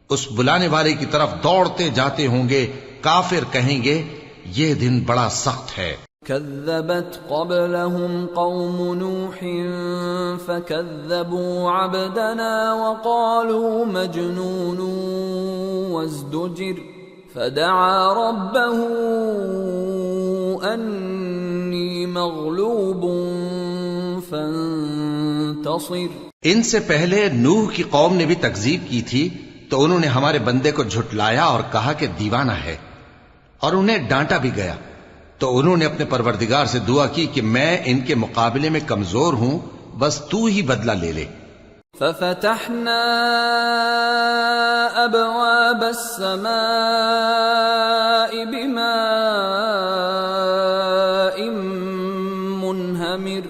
B: اس بلانے والے کی طرف دوڑتے جاتے ہوں گے. کافر کہیں گے یہ دن بڑا سخت ہے.
A: كذبت قبلهم قوم نوح فكذبوا عبدنا وقالوا مجنون وازدجر فدعا ربه أني مغلوب فانتصر.
B: ان سے پہلے نوح کی قوم نے بھی تکذیب کی تھی، تو انہوں نے ہمارے بندے کو جھٹلایا اور کہا کہ دیوانہ ہے، اور انہیں ڈانٹا بھی گیا. تو انہوں نے اپنے پروردگار سے دعا کی کہ میں ان کے مقابلے میں کمزور ہوں، بس تو ہی بدلہ لے لے.
A: ففتحنا ابواب السماء بماء منهمر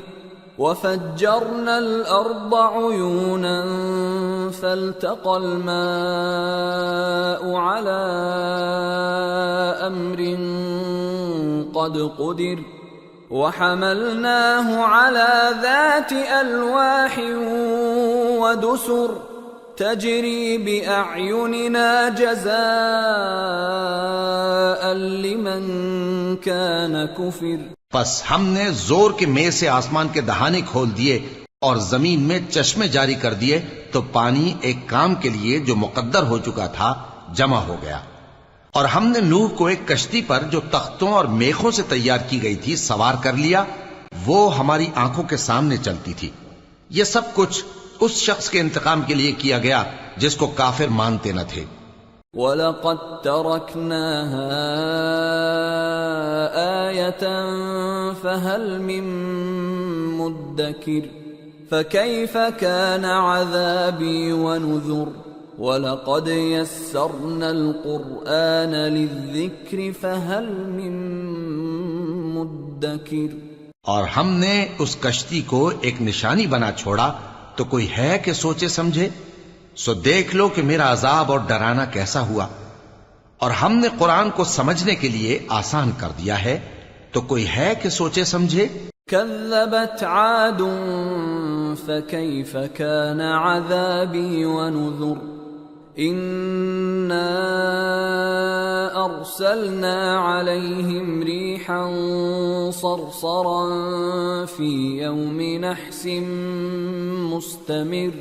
A: وفجرنا الارض عيونا فالتقى الماء على امر قد قدر وحملناه على ذات ألواح ودسر تجري بأعيننا جزاء لمن كان كفر.
B: پس ہم نے زور کے مے سے آسمان کے دہانے کھول دیے اور زمین میں چشمے جاری کر دیے، تو پانی ایک کام کے لیے جو مقدر ہو چکا تھا جمع ہو گیا. اور ہم نے نوح کو ایک کشتی پر جو تختوں اور میخوں سے تیار کی گئی تھی سوار کر لیا، وہ ہماری آنکھوں کے سامنے چلتی تھی. یہ سب کچھ اس شخص کے انتقام کے لیے کیا گیا جس کو کافر مانتے نہ تھے.
A: وَلَقَدْ تَرَكْنَاهَا آيَةً فَهَلْ مِن مُدَّكِرٍ فَكَيْفَ كَانَ عَذَابِي وَنُذُرِ. وَلَقَدْ يَسَّرْنَا الْقُرْآنَ لِلذِّكْرِ فَهَلْ مِن مُدَّكِرٍ.
B: اور ہم نے اس کشتی کو ایک نشانی بنا چھوڑا، تو کوئی ہے کہ سوچے سمجھے؟ سو دیکھ لو کہ میرا عذاب اور ڈرانا کیسا ہوا. اور ہم نے قرآن کو سمجھنے کے لیے آسان کر دیا ہے، تو کوئی ہے کہ سوچے سمجھے؟
A: كذبت عاد فكيف كان عذابي ونذر. إنا أرسلنا عليهم ريحا صرصرا في يوم نحس مستمر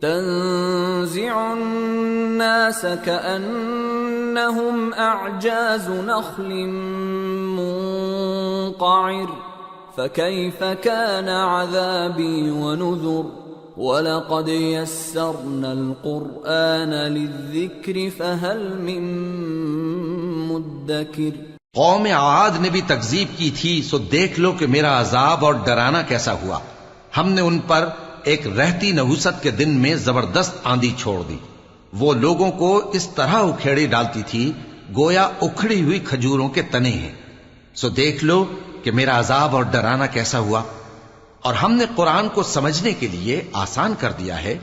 A: تنزع الناس كأنهم أعجاز نخل منقعر فكيف كان عذابي ونذر. وَلَقَدْ يَسَّرْنَا الْقُرْآنَ لِلذِّكْرِ فَهَلْ مِن مُدَّكِرٍ.
B: قوم عاد نے بھی تکذیب کی تھی، سو دیکھ لو کہ میرا عذاب اور ڈرانا کیسا ہوا. ہم نے ان پر ایک رہتی نحوست کے دن میں زبردست آندھی چھوڑ دی. وہ لوگوں کو اس طرح اکھیڑی ڈالتی تھی گویا اکھڑی ہوئی کھجوروں کے تنے ہیں. سو دیکھ لو کہ میرا عذاب اور ڈرانا کیسا ہوا. اور ہم نے قرآن کو سمجھنے کے لیے آسان کر دیا ہے،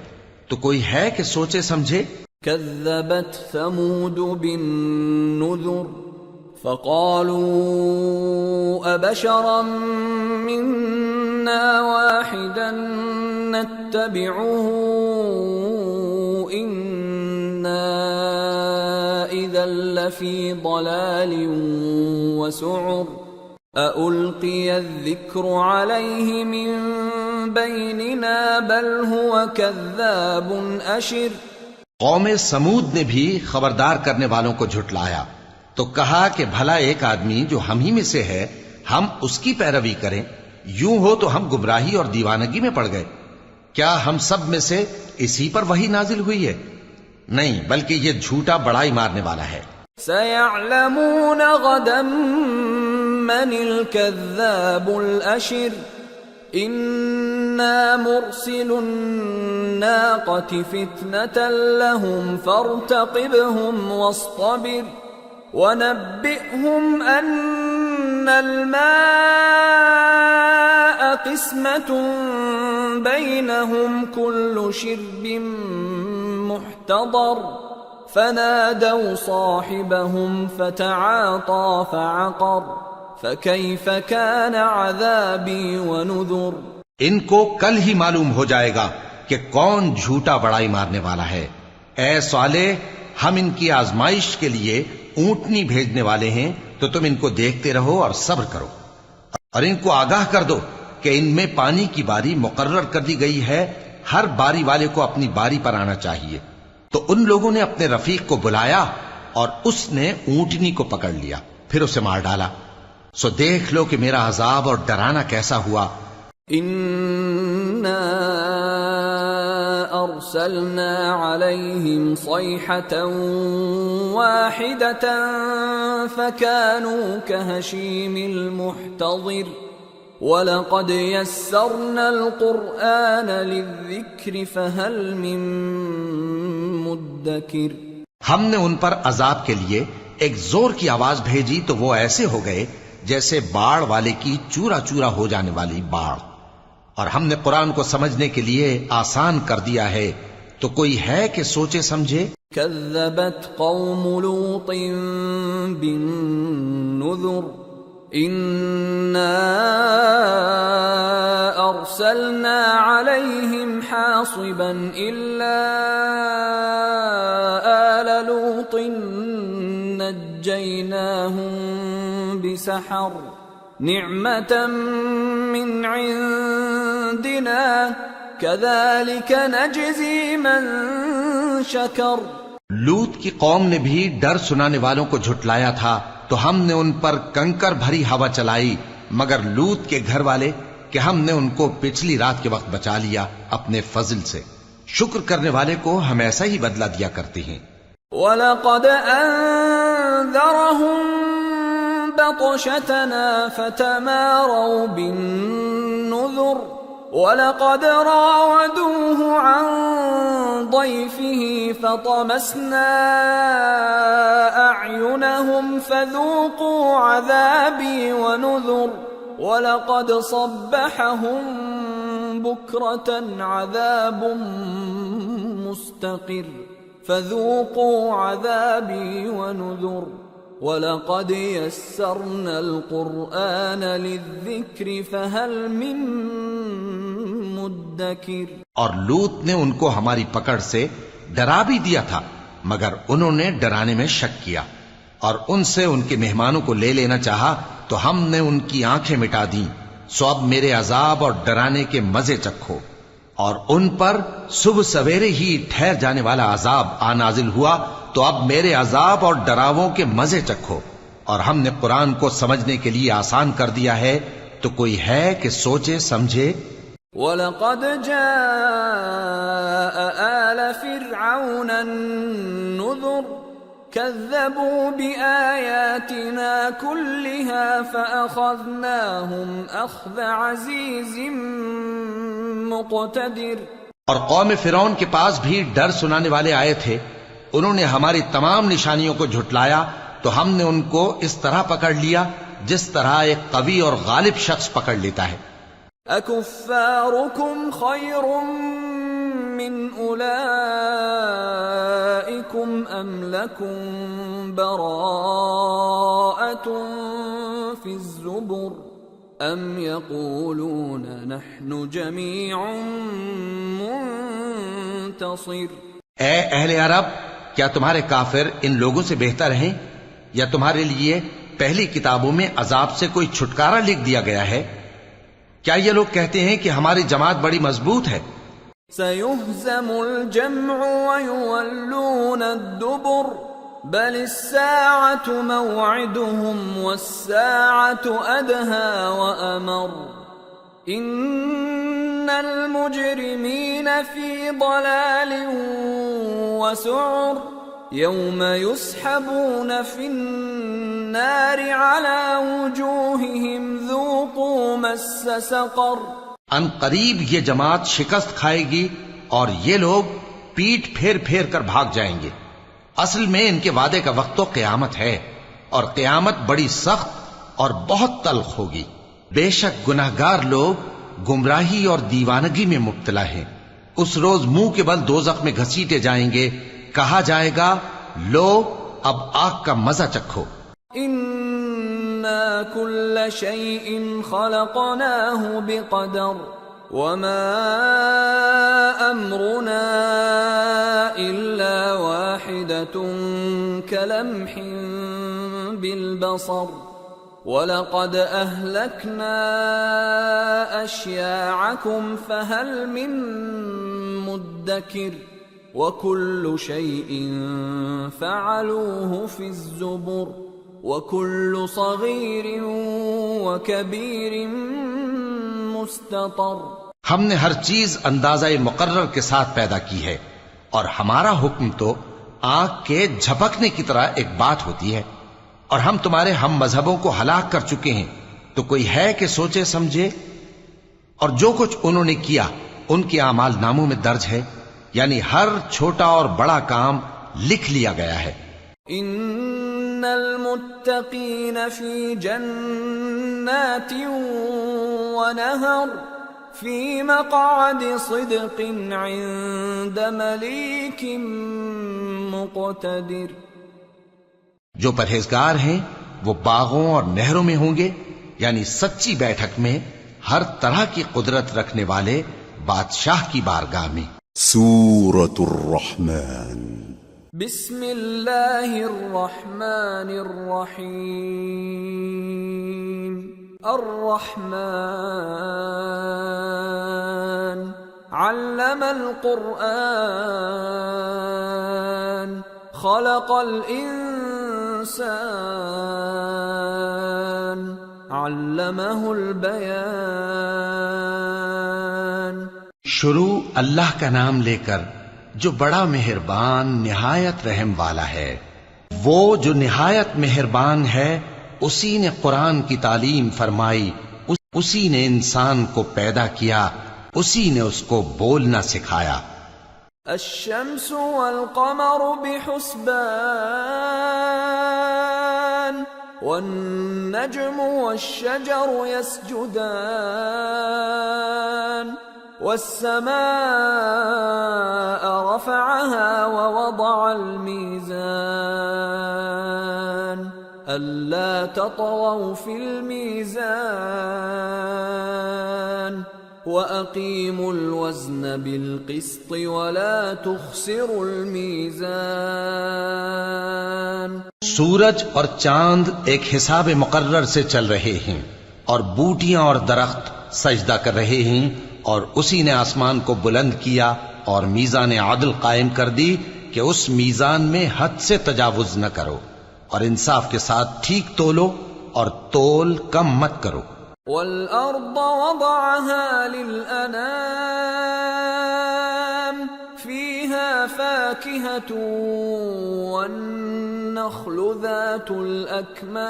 B: تو کوئی ہے کہ سوچے سمجھے؟
A: كذبت ثمود بالنذر فقالوا أبشرا منا واحدا نتبعه إنا إذا لفي ضلال وسعر. أَأُلْقِيَ الذِّكْرُ عَلَيْهِ مِن بَيْنِنَا بَلْ هُوَ كَذَّابٌ أَشِرٌ.
B: قوم سمود نے بھی خبردار کرنے والوں کو جھٹلایا، تو کہا کہ بھلا ایک آدمی جو ہم ہی میں سے ہے ہم اس کی پیروی کریں؟ یوں ہو تو ہم گمراہی اور دیوانگی میں پڑ گئے. کیا ہم سب میں سے اسی پر وحی نازل ہوئی ہے؟ نہیں، بلکہ یہ جھوٹا بڑائی مارنے والا ہے.
A: سَيَعْلَمُونَ غَدًا من الكذاب الأشر. إنا مرسل الناقة فتنة لهم فارتقبهم واصطبر وَنَبِّئْهُمْ أَنَّ الْمَاءَ قِسْمَةٌ بَيْنَهُمْ كُلُّ شِرْبٍ مُحْتَضَرٌ فَنَادَوْا صَاحِبَهُمْ فَتَعَاطَى فَعَقَرَ فَكَيْفَ كَانَ عَذَابِي وَنُذُرِ۔
B: ان کو کل ہی معلوم ہو جائے گا کہ کون جھوٹا بڑائی مارنے والا ہے۔ اے صالح، ہم ان کی آزمائش کے لیے اونٹنی بھیجنے والے ہیں، تو تم ان کو دیکھتے رہو اور صبر کرو، اور ان کو آگاہ کر دو کہ ان میں پانی کی باری مقرر کر دی گئی ہے، ہر باری والے کو اپنی باری پر آنا چاہیے۔ تو ان لوگوں نے اپنے رفیق کو بلایا اور اس نے اونٹنی کو پکڑ لیا، پھر اسے مار ڈالا۔ سو دیکھ لو کہ میرا عذاب اور ڈرانا کیسا ہوا۔
A: اِنَّا أَرْسَلْنَا عَلَيْهِمْ صَيْحَةً وَاحِدَةً فَكَانُوا كَهَشِيمِ الْمُحْتَظِرِ وَلَقَدْ يَسَّرْنَا الْقُرْآنَ لِلذِّكْرِ فَهَلْ مِن مُدَّكِرٍ۔
B: ہم نے ان پر عذاب کے لیے ایک زور کی آواز بھیجی تو وہ ایسے ہو گئے جیسے باڑ والے کی چورا چورا ہو جانے والی باڑ، اور ہم نے قرآن کو سمجھنے کے لیے آسان کر دیا ہے، تو کوئی ہے کہ سوچے سمجھے؟
A: كذبت قوم لوط بالنذر إنا أرسلنا عليهم حاصبا إلا آل لوط نجيناهم بسحر نعمة من عندنا كذلك نجزي من شكر۔
B: لوط کی قوم نے بھی ڈر سنانے والوں کو جھٹلایا تھا، تو ہم نے ان پر کنکر بھری ہوا چلائی، مگر لوط کے گھر والے کہ ہم نے ان کو پچھلی رات کے وقت بچا لیا اپنے فضل سے۔ شکر کرنے والے کو ہم ایسا ہی بدلہ دیا کرتے ہیں۔
A: وَلَقَدْ أَنذَرَهُم بَطْشَتَنَا فَتَمَارَوْا بِالنُّذُرِ وَلَقَدْ رَاوَدُوهُ عَن ضَيْفِهِ فَطَمَسْنَا أَعْيُنَهُمْ فَذُوقُوا عَذَابِي وَنُذُرِ وَلَقَدْ صَبَّحَهُم بُكْرَةً عَذَابٌ مُسْتَقِرٌ فَذُوقُوا عَذَابِي وَنُذُرِ وَلَقَدْ يَسَّرْنَا الْقُرْآنَ لِلذِّكْرِ فَهَلْ مِن مُدَّكِرٍ۔
B: اور لوط نے ان کو ہماری پکڑ سے ڈرا بھی دیا تھا، مگر انہوں نے ڈرانے میں شک کیا، اور ان سے ان کے مہمانوں کو لے لینا چاہا تو ہم نے ان کی آنکھیں مٹا دیں۔ سو اب میرے عذاب اور ڈرانے کے مزے چکھو۔ اور ان پر صبح سویرے ہی ٹھہر جانے والا عذاب آ نازل ہوا، تو اب میرے عذاب اور ڈراووں کے مزے چکھو۔ اور ہم نے قرآن کو سمجھنے کے لیے آسان کر دیا ہے، تو کوئی ہے کہ سوچے سمجھے؟
A: وَلَقَدْ جَاءَ آلَ فِرْعَوْنَ النُّذُرُ كَذَّبُوا بِآيَاتِنَا كُلِّهَا فَأَخَذْنَاهُمْ أَخْذَ عَزِيزٍ مُقْتَدِرٍ۔
B: اور قوم فرعون کے پاس بھی ڈر سنانے والے آئے تھے، انہوں نے ہماری تمام نشانیوں کو جھٹلایا، تو ہم نے ان کو اس طرح پکڑ لیا جس طرح ایک قوی اور غالب شخص پکڑ لیتا ہے۔
A: أَكُفَّارُكُمْ خَيْرٌ مِّنْ أُولَئِكُمْ أَمْ لَكُمْ بَرَاءَةٌ فِي الزُّبُرِ أَمْ يَقُولُونَ نَحْنُ جَمِيعٌ مُنْتَصِرٌ۔
B: اے اہل عرب، کیا تمہارے کافر ان لوگوں سے بہتر ہیں، یا تمہارے لیے پہلی کتابوں میں عذاب سے کوئی چھٹکارا لکھ دیا گیا ہے؟ کیا یہ لوگ کہتے ہیں کہ ہماری جماعت بڑی مضبوط ہے؟
A: سَيُهْزَمُ الْجَمْعُ وَيُوَلُّونَ الدُّبُرَ بَلِ السَّاعَةُ مَوْعِدُهُمْ وَالسَّاعَةُ أَدْهَى وَأَمَرُّ إِنَّ الْمُجْرِمِينَ فِي ضَلَالٍ وَسُعُرٍ يَوْمَ يُسْحَبُونَ فِي النَّارِ عَلَى وُجُوهِهِمْ ذُوقُوا مَسَّ سَقَرَ۔
B: ان قریب یہ جماعت شکست کھائے گی اور یہ لوگ پیٹ پھیر پھیر کر بھاگ جائیں گے۔ اصل میں ان کے وعدے کا وقت تو قیامت ہے، اور قیامت بڑی سخت اور بہت تلخ ہوگی۔ بے شک گناہگار لوگ گمراہی اور دیوانگی میں مبتلا ہیں۔ اس روز منہ کے بل دوزخ میں گھسیٹے جائیں گے، کہا جائے گا لو اب آگ کا مزہ چکھو۔
A: اِنَّا كُلَّ شَيْءٍ خَلَقْنَاهُ بِقَدَرٍ وَمَا أَمْرُنَا إِلَّا وَاحِدَةٌ كَلَمْحٍ بِالْبَصَرِ وَلَقَدْ أَهْلَكْنَا أَشْيَاعَكُمْ فَهَلْ مِن مُدَّكِرٍ وَكُلُّ شَيْءٍ فَعَلُوهُ فِي الزُّبُرِ وَكُلُّ صَغِيرٍ وَكَبِيرٍ مُسْتَطَرٍ۔
B: ہم نے ہر چیز اندازہ مقرر کے ساتھ پیدا کی ہے، اور ہمارا حکم تو آنکھ کے جھپکنے کی طرح ایک بات ہوتی ہے۔ اور ہم تمہارے ہم مذہبوں کو ہلاک کر چکے ہیں، تو کوئی ہے کہ سوچے سمجھے؟ اور جو کچھ انہوں نے کیا ان کے اعمال ناموں میں درج ہے، یعنی ہر چھوٹا اور بڑا کام لکھ لیا گیا ہے۔
A: ان المتقین فی جنات ونہر فی مقعد صدق عند ملیک مقتدر۔
B: جو پرہیزگار ہیں وہ باغوں اور نہروں میں ہوں گے، یعنی سچی بیٹھک میں ہر طرح کی قدرت رکھنے والے بادشاہ کی بارگاہ میں۔
C: سورة الرحمن۔
A: بسم اللہ الرحمن الرحیم۔ الرحمن علم القرآن خلق الانسان علمہ البیان۔
B: شروع اللہ کا نام لے کر جو بڑا مہربان نہایت رحم والا ہے۔ وہ جو نہایت مہربان ہے اسی نے قرآن کی تعلیم فرمائی، اسی نے انسان کو پیدا کیا، اسی نے اس کو بولنا سکھایا۔
A: الشمس والقمر بحسبان والنجم والشجر يسجدان والسماء رفعها ووضع الميزان ألا تطغوا في الميزان وَأَقِيمُوا الْوَزْنَ بِالْقِسْطِ وَلَا تُخْسِرُوا الْمِيزَانَ۔
B: سورج اور چاند ایک حساب مقرر سے چل رہے ہیں، اور بوٹیاں اور درخت سجدہ کر رہے ہیں، اور اسی نے آسمان کو بلند کیا اور میزان عدل قائم کر دی کہ اس میزان میں حد سے تجاوز نہ کرو، اور انصاف کے ساتھ ٹھیک تولو اور تول کم مت کرو۔
A: وَالْأَرْضَ وَضَعَهَا لِلْأَنَامِ فِيهَا فَاكِهَةٌ وَالنَّخْلُ ذَاتُ الْأَكْمَامِ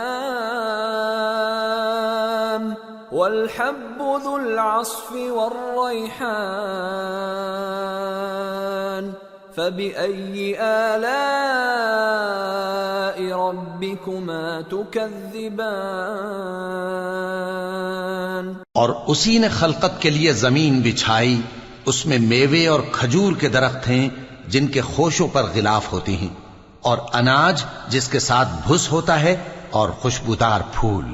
A: وَالْحَبُّ ذُو الْعَصْفِ وَالرَّيْحَانُ فَبِأَيِّ آلَاءِ رَبِّكُمَا تُكَذِّبَانِ۔
B: اور اسی نے خلقت کے لیے زمین بچھائی، اس میں میوے اور کھجور کے درخت ہیں جن کے خوشوں پر غلاف ہوتی ہیں، اور اناج جس کے ساتھ بھس ہوتا ہے، اور خوشبودار پھول۔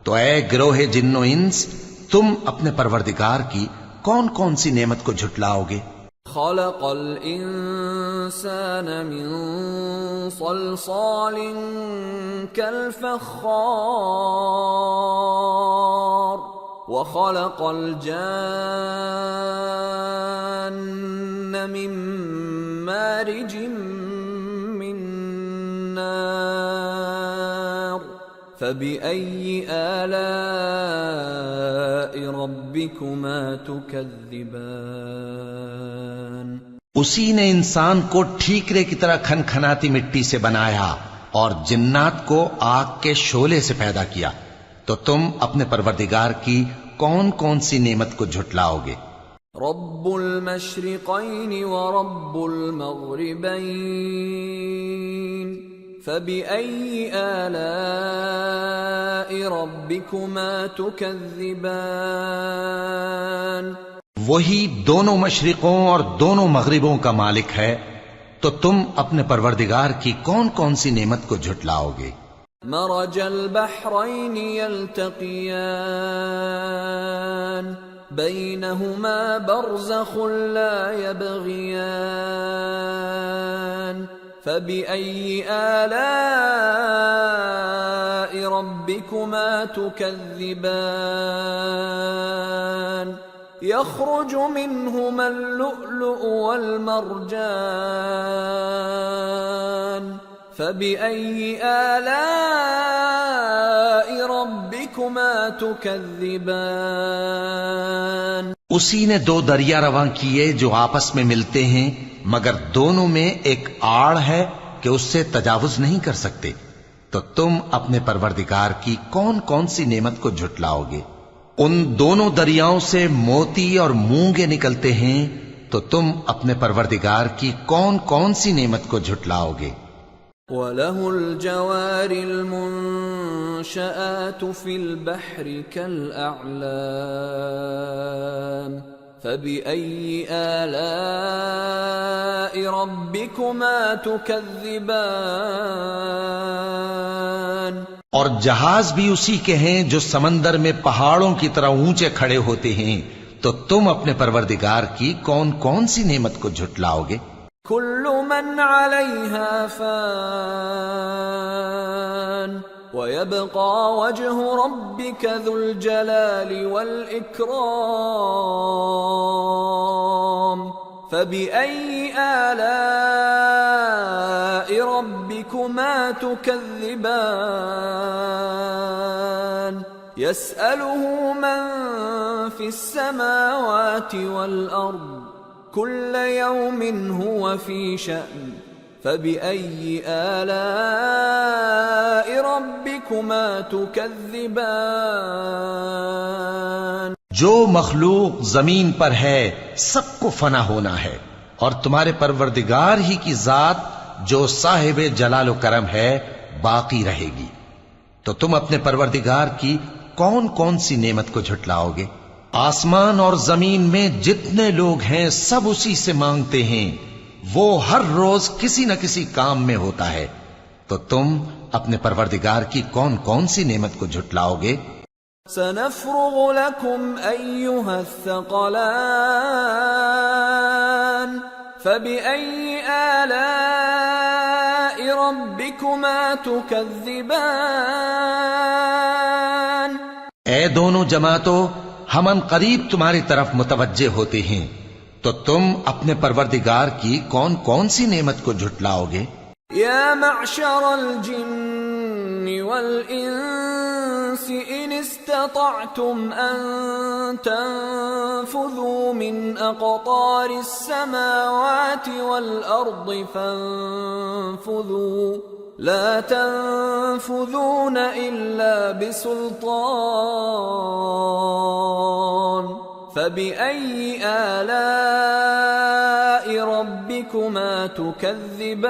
B: تو اے گروہ جن و انس، تم اپنے پروردگار کی کون کون سی نعمت کو جھٹلاؤ گے؟
A: خلق الانسان من صلصال كالفخار وخلق الجان من مارج من نار فبأي آلاء ربكما تكذبان۔
B: اسی نے انسان کو ٹھیکرے کی طرح کھنکھناتی مٹی سے بنایا اور جنات کو آگ کے شعلے سے پیدا کیا، تو تم اپنے پروردگار کی کون کون سی نعمت کو جھٹلاؤ گے؟
A: رب المشرقین ورب المغربین فبأي آلاء ربكما تكذبان
B: وہی دونوں مشرقوں اور دونوں مغربوں کا مالک ہے، تو تم اپنے پروردگار کی کون کون سی نعمت کو جھٹلاؤ گے؟
A: مرج البحرين يلتقيان بينهما برزخ لا يبغيان فبأي آلاء ربكما تكذبان يخرج منهما اللؤلؤ والمرجان فبأي آلاء ربكما تكذبان
B: اسی نے دو دریا رواں کیے جو آپس میں ملتے ہیں، مگر دونوں میں ایک آڑ ہے کہ اس سے تجاوز نہیں کر سکتے، تو تم اپنے پروردگار کی کون کون سی نعمت کو جھٹلاؤ گے؟ ان دونوں دریاؤں سے موتی اور مونگے نکلتے ہیں، تو تم اپنے پروردگار کی کون کون سی نعمت کو جھٹلاؤ گے؟
A: وَلَهُ الْجَوَارِ الْمُنشَآتُ فِي الْبَحْرِ كَالْأَعْلَامِ فَبِأَيِّ آلَاءِ رَبِّكُمَا تُكَذِّبَانِ
B: اور جہاز بھی اسی کے ہیں جو سمندر میں پہاڑوں کی طرح اونچے کھڑے ہوتے ہیں، تو تم اپنے پروردگار کی کون کون سی نعمت کو جھٹلاؤ گے؟
A: كل من عليها فان ويبقى وجه ربك ذو الجلال والإكرام فبأي آلاء ربكما تكذبان يسأله من في السماوات والأرض كل يوم هو في شأن فبأي آلاء ربكما تكذبان
B: جو مخلوق زمین پر ہے سب کو فنا ہونا ہے، اور تمہارے پروردگار ہی کی ذات جو صاحب جلال و کرم ہے باقی رہے گی، تو تم اپنے پروردگار کی کون کون سی نعمت کو جھٹلاؤ گے؟ آسمان اور زمین میں جتنے لوگ ہیں سب اسی سے مانگتے ہیں، وہ ہر روز کسی نہ کسی کام میں ہوتا ہے، تو تم اپنے پروردگار کی کون کون سی نعمت کو جھٹلاؤ گے؟
A: سنفرغ لكم أيها الثقلان فبأي آلاء ربكما تكذبان
B: اے دونوں جماعتوں، ہم ان قریب تمہاری طرف متوجہ ہوتے ہیں، تو تم اپنے پروردگار کی کون کون سی نعمت کو جھٹلاؤ گے؟
A: یا معشر الجن والانس ان استطعتم ان تنفذوا من اقطار السماوات والارض فانفذوا لا تنفذون الا بسلطان فبأي آلاء ربكما تكذبان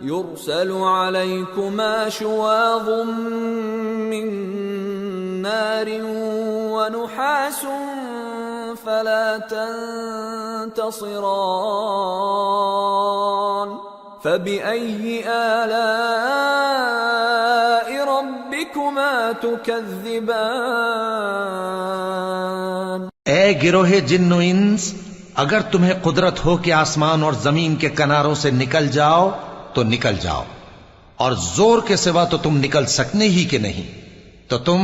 A: يرسل عليكما شواظ من نار ونحاس فلا تنتصران فبأي آلاء ربكما تكذبان
B: اے گروہ جن و انس، اگر تمہیں قدرت ہو کہ آسمان اور زمین کے کناروں سے نکل جاؤ تو نکل جاؤ، اور زور کے سوا تو تم نکل سکنے ہی کہ نہیں، تو تم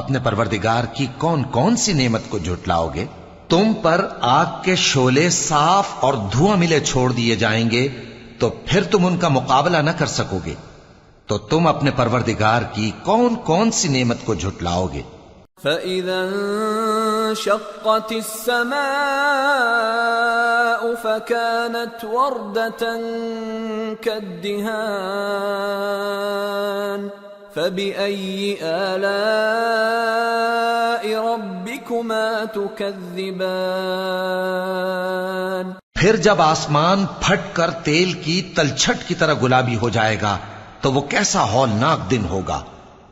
B: اپنے پروردگار کی کون کون سی نعمت کو جھٹلاؤ گے؟ تم پر آگ کے شعلے صاف اور دھواں ملے چھوڑ دیے جائیں گے، تو پھر تم ان کا مقابلہ نہ کر سکو گے، تو تم اپنے پروردگار کی کون کون سی نعمت کو جھٹلاؤ گے؟
A: فَإِذَا انشَقَّتِ السَّمَاءُ فَكَانَتْ وَرْدَةً كَالدِّهَانِ فَبِأَيِّ آلَاءِ رَبِّكُمَا تُكَذِّبَانِ
B: پھر جب آسمان پھٹ کر تیل کی تلچھٹ کی طرح گلابی ہو جائے گا تو وہ کیسا ہولناک دن ہوگا.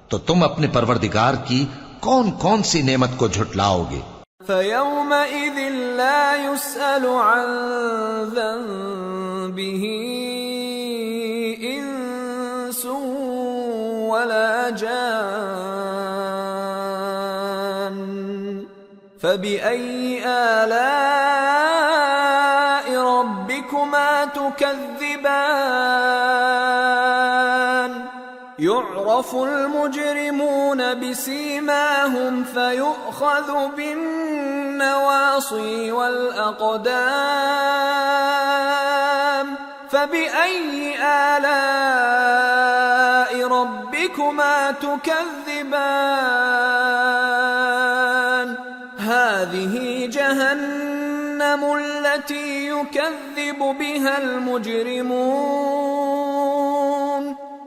B: تو تم اپنے پروردگار کی کون کون سی نعمت کو جھٹلاؤ گے؟
A: فَيَوْمَئِذٍ لَا يُسْأَلُ عَنْ ذَنبِهِ إِنسٌ وَلَا جَانٌّ فَبِأَيِّ آلَاءِ رَبِّكُمَا تُكَذِّبَانِ يُعْرَفُ الْمُجْرِمُونَ بِسِيمَاهُمْ فَيُؤْخَذُ بِالنَّوَاصِي وَالْأَقْدَامِ فَبِأَيِّ آلَاءِ رَبِّكُمَا تُكَذِّبَانِ هَذِهِ جَهَنَّمُ الَّتِي يُكَذِّبُ بِهَا الْمُجْرِمُونَ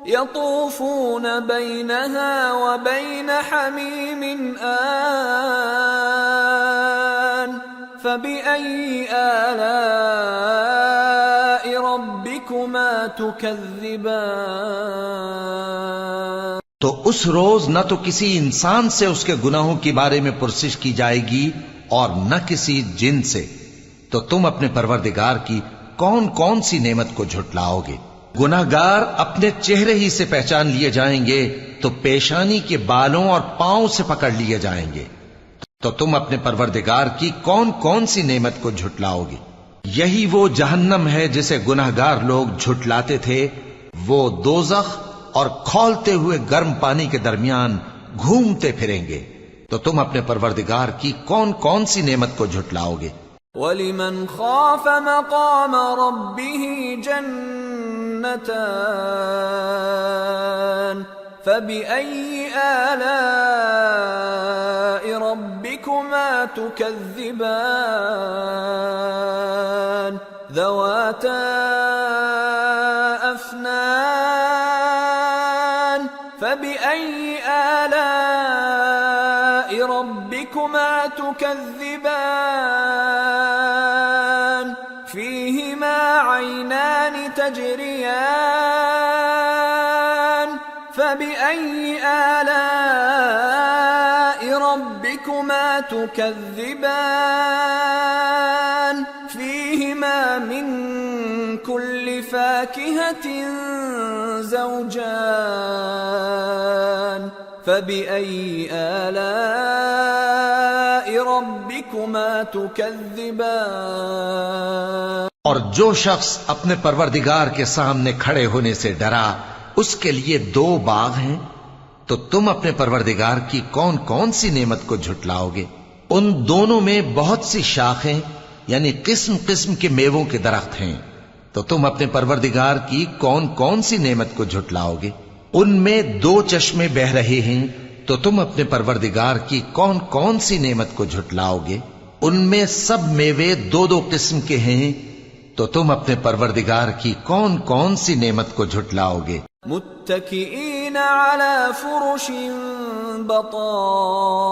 A: يطوفون بينها وبين حميم آن فبأي آلاء ربكما تكذبان.
B: تو اس روز نہ تو کسی انسان سے اس کے گناہوں کے بارے میں پرسش کی جائے گی اور نہ کسی جن سے. تو تم اپنے پروردگار کی کون کون سی نعمت کو جھٹلاؤ گے؟ گناہگار اپنے چہرے ہی سے پہچان لیے جائیں گے تو پیشانی کے بالوں اور پاؤں سے پکڑ لیے جائیں گے. تو تم اپنے پروردگار کی کون کون سی نعمت کو جھٹلاؤ گے؟ یہی وہ جہنم ہے جسے گناہگار لوگ جھٹلاتے تھے. وہ دوزخ اور کھولتے ہوئے گرم پانی کے درمیان گھومتے پھریں گے. تو تم اپنے پروردگار کی کون کون سی نعمت کو جھٹلاؤ گے؟
A: وَلِمَنْ خَافَ مَقَامَ رَبِّهِ جَنَّتَانِ فَبِأَيِّ آلَاءِ رَبِّكُمَا تُكَذِّبَانِ ذَوَاتَا أَفْنَانٍ فَبِأَيِّ آلَاءِ رَبِّكُمَا تُكَذِّبَانِ فِيهِمَا عَيْنَانِ تَجْرِيَانِ فَبِأَيِّ آلَاءِ رَبِّكُمَا تُكَذِّبَانِ فِيهِمَا مِن كُلِّ فَاكِهَةٍ زَوْجَانِ فَبِأَيِّ آلَاءِ رَبِّكُمَا تُكَذِّبَانِ.
B: اور جو شخص اپنے پروردگار کے سامنے کھڑے ہونے سے ڈرا اس کے لیے 2 باغ ہیں. تو تم اپنے پروردگار کی کون کون سی نعمت کو جھٹلاؤ گے؟ ان دونوں میں بہت سی شاخیں یعنی قسم قسم کے میووں کے درخت ہیں. تو تم اپنے پروردگار کی کون کون سی نعمت کو جھٹلاؤ گے؟ ان میں 2 چشمے بہ رہے ہیں. تو تم اپنے پروردگار کی کون کون سی نعمت کو جھٹلاؤ گے؟ ان میں سب میوے 2 قسم کے ہیں. تو تم اپنے پروردگار کی کون کون سی نعمت کو جھٹلاؤ گے؟
A: متكئين على فرش بطائنها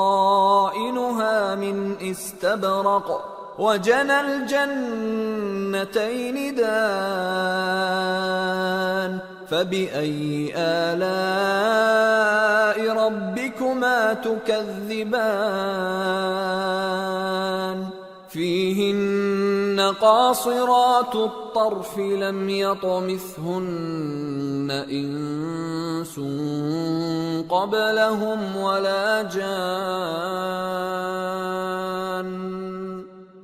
A: من استبرق وجنى الجنتين دان فبأي آلاء ربكما تكذبان فيهن قاصرات الطرف لم يطمثهن إنس قبلهم ولا جان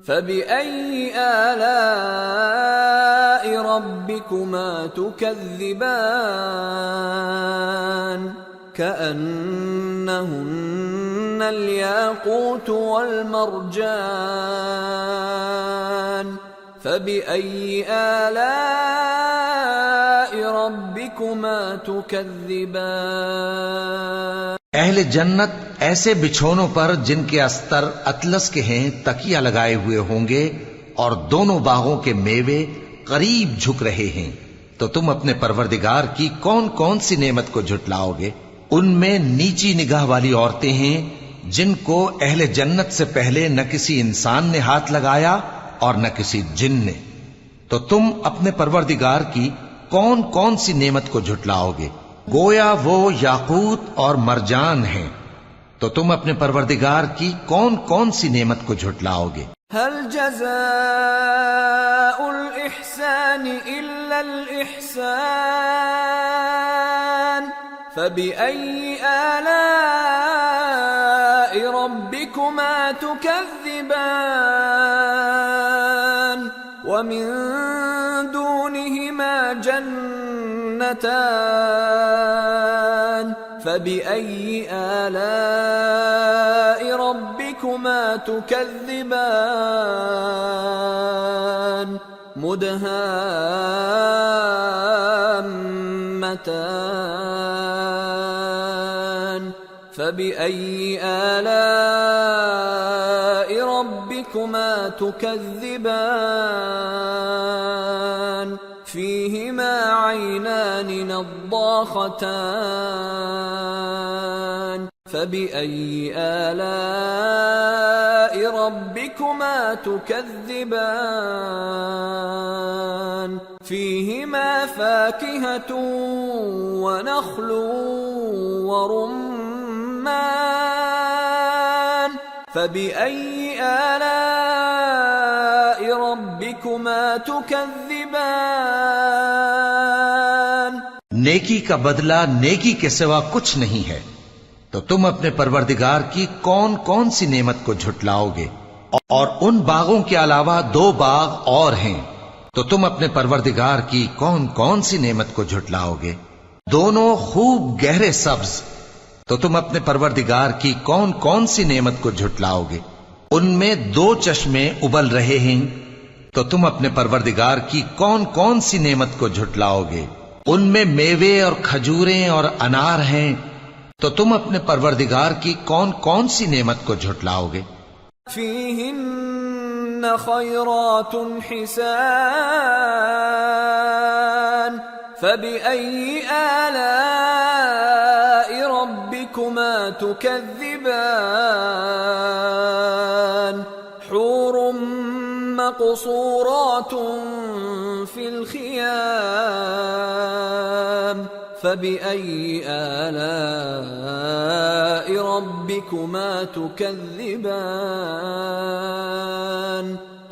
A: فبأي آلاء ربكما تكذبان كأنهن الياقوت والمرجان فبأي آلاء ربكما تكذبان.
B: اہل جنت ایسے بچھونوں پر جن کے استر اطلس کے ہیں تکیہ لگائے ہوئے ہوں گے اور دونوں باغوں کے میوے قریب جھک رہے ہیں. تو تم اپنے پروردگار کی کون کون سی نعمت کو جھٹلاؤ گے؟ ان میں نیچی نگاہ والی عورتیں ہیں جن کو اہل جنت سے پہلے نہ کسی انسان نے ہاتھ لگایا اور نہ کسی جن نے. تو تم اپنے پروردگار کی کون کون سی نعمت کو جھٹلاؤ گے؟ گویا وہ یاقوت اور مرجان ہیں، تو تم اپنے پروردگار کی کون کون سی نعمت کو جھٹلاؤ گے؟
A: هل جزاء الإحسان إلا الإحسان فبأي آلاء ربكما تكذبان ومن دونهما جنتان فبأي آلاء ربكما تكذبان مدهامتان فبأي آلاء ربكما تكذبان فيهما عينان نضاختان فبأي آلاء ربكما تكذبان فيهما فاكهة ونخل ورمان فبأي آلاء ربكما تكذبان
B: نیکی کا بدلہ نیکی کے سوا کچھ نہیں ہے، تو تم اپنے پروردگار کی کون کون سی نعمت کو جھٹلاؤ گے؟ اور ان باغوں کے علاوہ 2 باغ اور ہیں، تو تم اپنے پروردگار کی کون کون سی نعمت کو جھٹلاؤ گے؟ دونوں خوب گہرے سبز، تو تم اپنے پروردگار کی کون کون سی نعمت کو جھٹلاؤ گے؟ ان میں 2 چشمے ابل رہے ہیں، تو تم اپنے پروردگار کی کون کون سی نعمت کو جھٹلاؤ گے؟ ان میں میوے اور کھجوریں اور انار ہیں، تو تم اپنے پروردگار کی کون کون سی نعمت کو جھٹلاؤ گے؟
A: فیہن خیرات حسان فبأي آلاء ربكما تكذبان حور مقصورات في الخيام فبأي آلاء ربكما تكذبان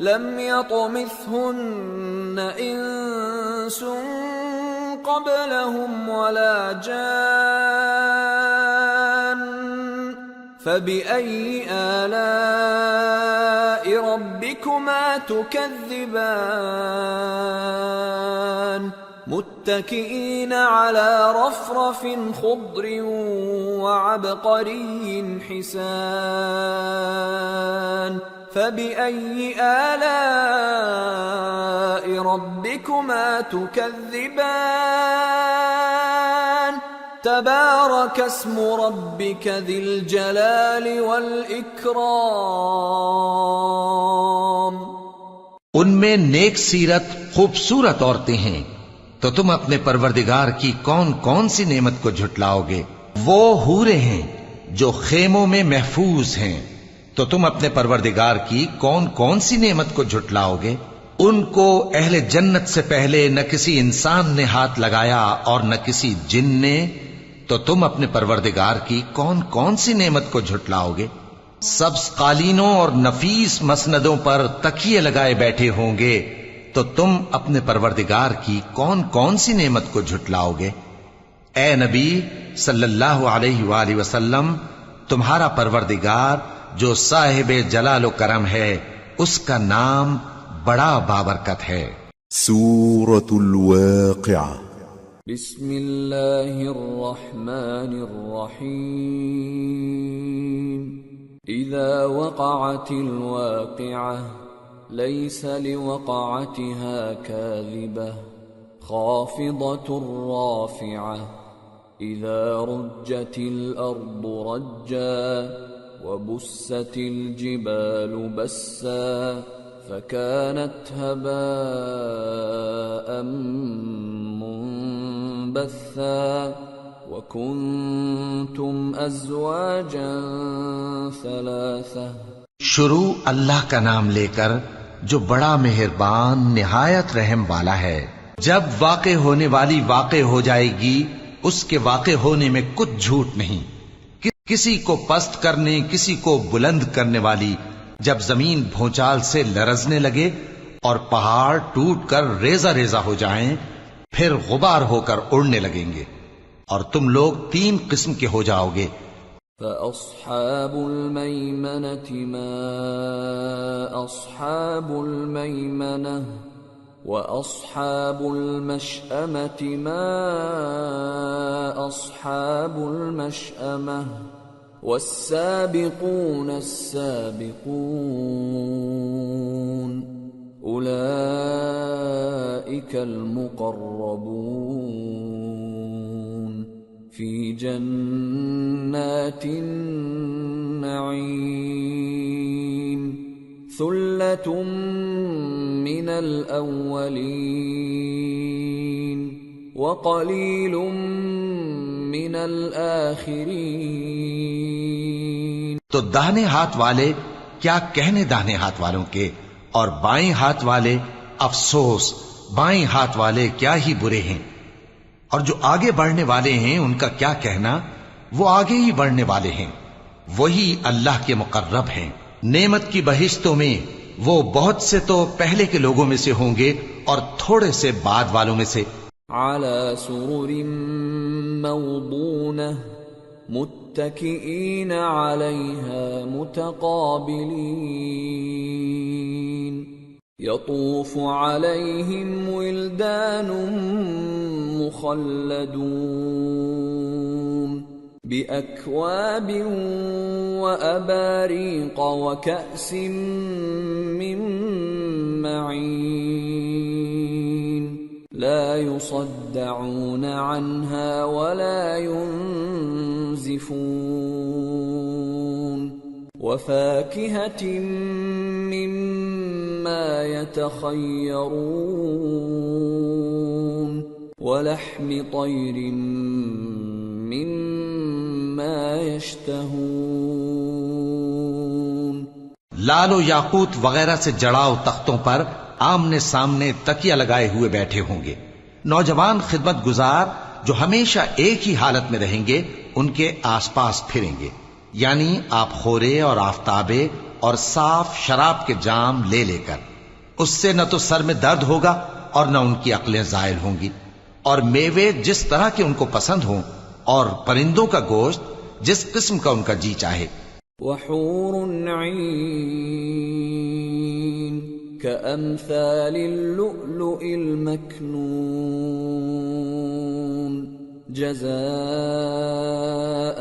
A: لم يطمثهن إنس قبلهم ولا جان فبأي آلاء ربكما تكذبان متكئين على رفرف خضر وعبقري حسان فبأي آلاء ربكما تكذبان تبارك اسم ربك ذي الجلال والإكرام
B: ان میں نیک سیرت خوبصورت عورتیں ہیں، تو تم اپنے پروردگار کی کون کون سی نعمت کو جھٹلاؤ گے؟ وہ حوریں ہیں جو خیموں میں محفوظ ہیں، تو تم اپنے پروردگار کی کون کون سی نعمت کو جھٹلاؤ گے؟ ان کو اہل جنت سے پہلے نہ کسی انسان نے ہاتھ لگایا اور نہ کسی جن نے، تو تم اپنے پروردگار کی کون کون سی نعمت کو جھٹلاؤ گے؟ سبز قالینوں اور نفیس مسندوں پر تکیے لگائے بیٹھے ہوں گے، تو تم اپنے پروردگار کی کون کون سی نعمت کو جھٹلاؤ گے؟ اے نبی صلی اللہ علیہ وآلہ وسلم، تمہارا پروردگار جو صاحب جلال و کرم ہے، اس کا نام بڑا بابرکت ہے۔
C: سورة الواقعة
A: بسم اللہ الرحمن الرحیم اذا وقعت الواقعة ليس لوقعتها كاذبة خافضة رافعة إذا رجت الأرض رجا وبست الجبال بسا فكانت هباء منبثا وكنتم أزواجا ثلاثة۔
B: شروع اللہ کا نام لے کر جو بڑا مہربان نہایت رحم والا ہے۔ جب واقع ہونے والی واقع ہو جائے گی، اس کے واقع ہونے میں کچھ جھوٹ نہیں۔ کسی کو پست کرنے کسی کو بلند کرنے والی جب زمین بھونچال سے لرزنے لگے اور پہاڑ ٹوٹ کر ریزہ ریزہ ہو جائیں، پھر غبار ہو کر اڑنے لگیں گے، اور تم لوگ 3 قسم کے ہو جاؤ گے۔
A: فأصحاب الميمنة ما أصحاب الميمنة وأصحاب المشأمة ما أصحاب المشأمة والسابقون السابقون أولئك المقربون في جنات النعيم ثلة من الأولين وقليل من الآخرين۔
B: تو داہنے ہاتھ والے کیا کہنے داہنے ہاتھ والوں کے، اور بائیں ہاتھ والے افسوس بائیں ہاتھ والے کیا ہی برے ہیں، اور جو آگے بڑھنے والے ہیں ان کا کیا کہنا، وہ آگے ہی بڑھنے والے ہیں، وہی اللہ کے مقرب ہیں۔ نعمت کی بہشتوں میں وہ بہت سے تو پہلے کے لوگوں میں سے ہوں گے اور تھوڑے سے بعد والوں میں سے۔
A: على سرر موضونة متكئين عليها متقابلين يطوف عليهم ولدان مخلدون بأكواب وأباريق وكأس من معين لا يصدعون عنها ولا ينزفون وفاكهة مما يتخيرون ولحم طير مما يشتهون۔
B: لال و یاقوت وغیرہ سے جڑاؤ تختوں پر آمنے سامنے تکیہ لگائے ہوئے بیٹھے ہوں گے۔ نوجوان خدمت گزار جو ہمیشہ ایک ہی حالت میں رہیں گے ان کے آس پاس پھریں گے، یعنی آپ خورے اور آفتابے اور صاف شراب کے جام لے لے کر۔ اس سے نہ تو سر میں درد ہوگا اور نہ ان کی عقلیں زائل ہوں گی، اور میوے جس طرح کے ان کو پسند ہوں، اور پرندوں کا گوشت جس قسم کا ان کا جی چاہے۔
A: وحور عین كأمثال اللؤلؤ المكنون جزاء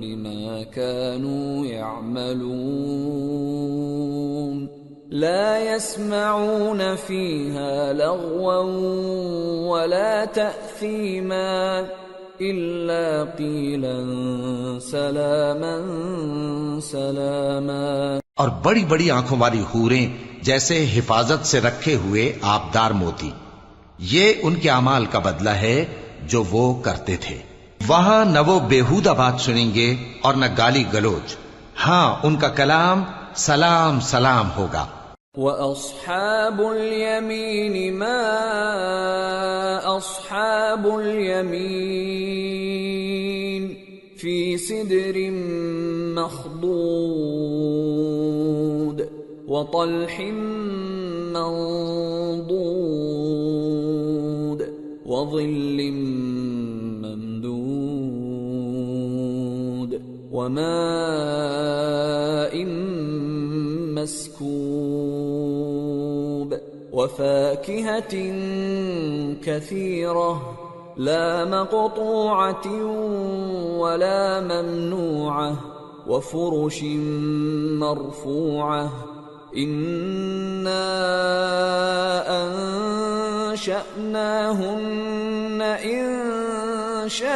A: بما كانوا يعملون لا يسمعون فيها لغوا ولا تأثيما إلا قيلا سلاما سلاما۔
B: اور بڑی بڑی آنکھوں والی حوریں جیسے حفاظت سے رکھے ہوئے آبدار موتی، یہ ان کے اعمال کا بدلہ ہے جو وہ کرتے تھے۔ وہاں نہ وہ بیہودہ بات سنیں گے اور نہ گالی گلوچ، ہاں ان کا کلام سلام سلام ہوگا۔
A: وَأَصْحَابُ الْيَمِينِ مَا أَصْحَابُ الْيَمِينِ فِي سِدْرٍ مَّخْضُودٍ وَطَلْحٍ مَّنضُودٍ وَظِلٍّ مَّمْدُودٍ وَمَاءٍ مسكوب وفاكهة كثيرة لا مقطوعة ولا ممنوعة وفرش مرفوعة إنا أنشأناهن إنشاء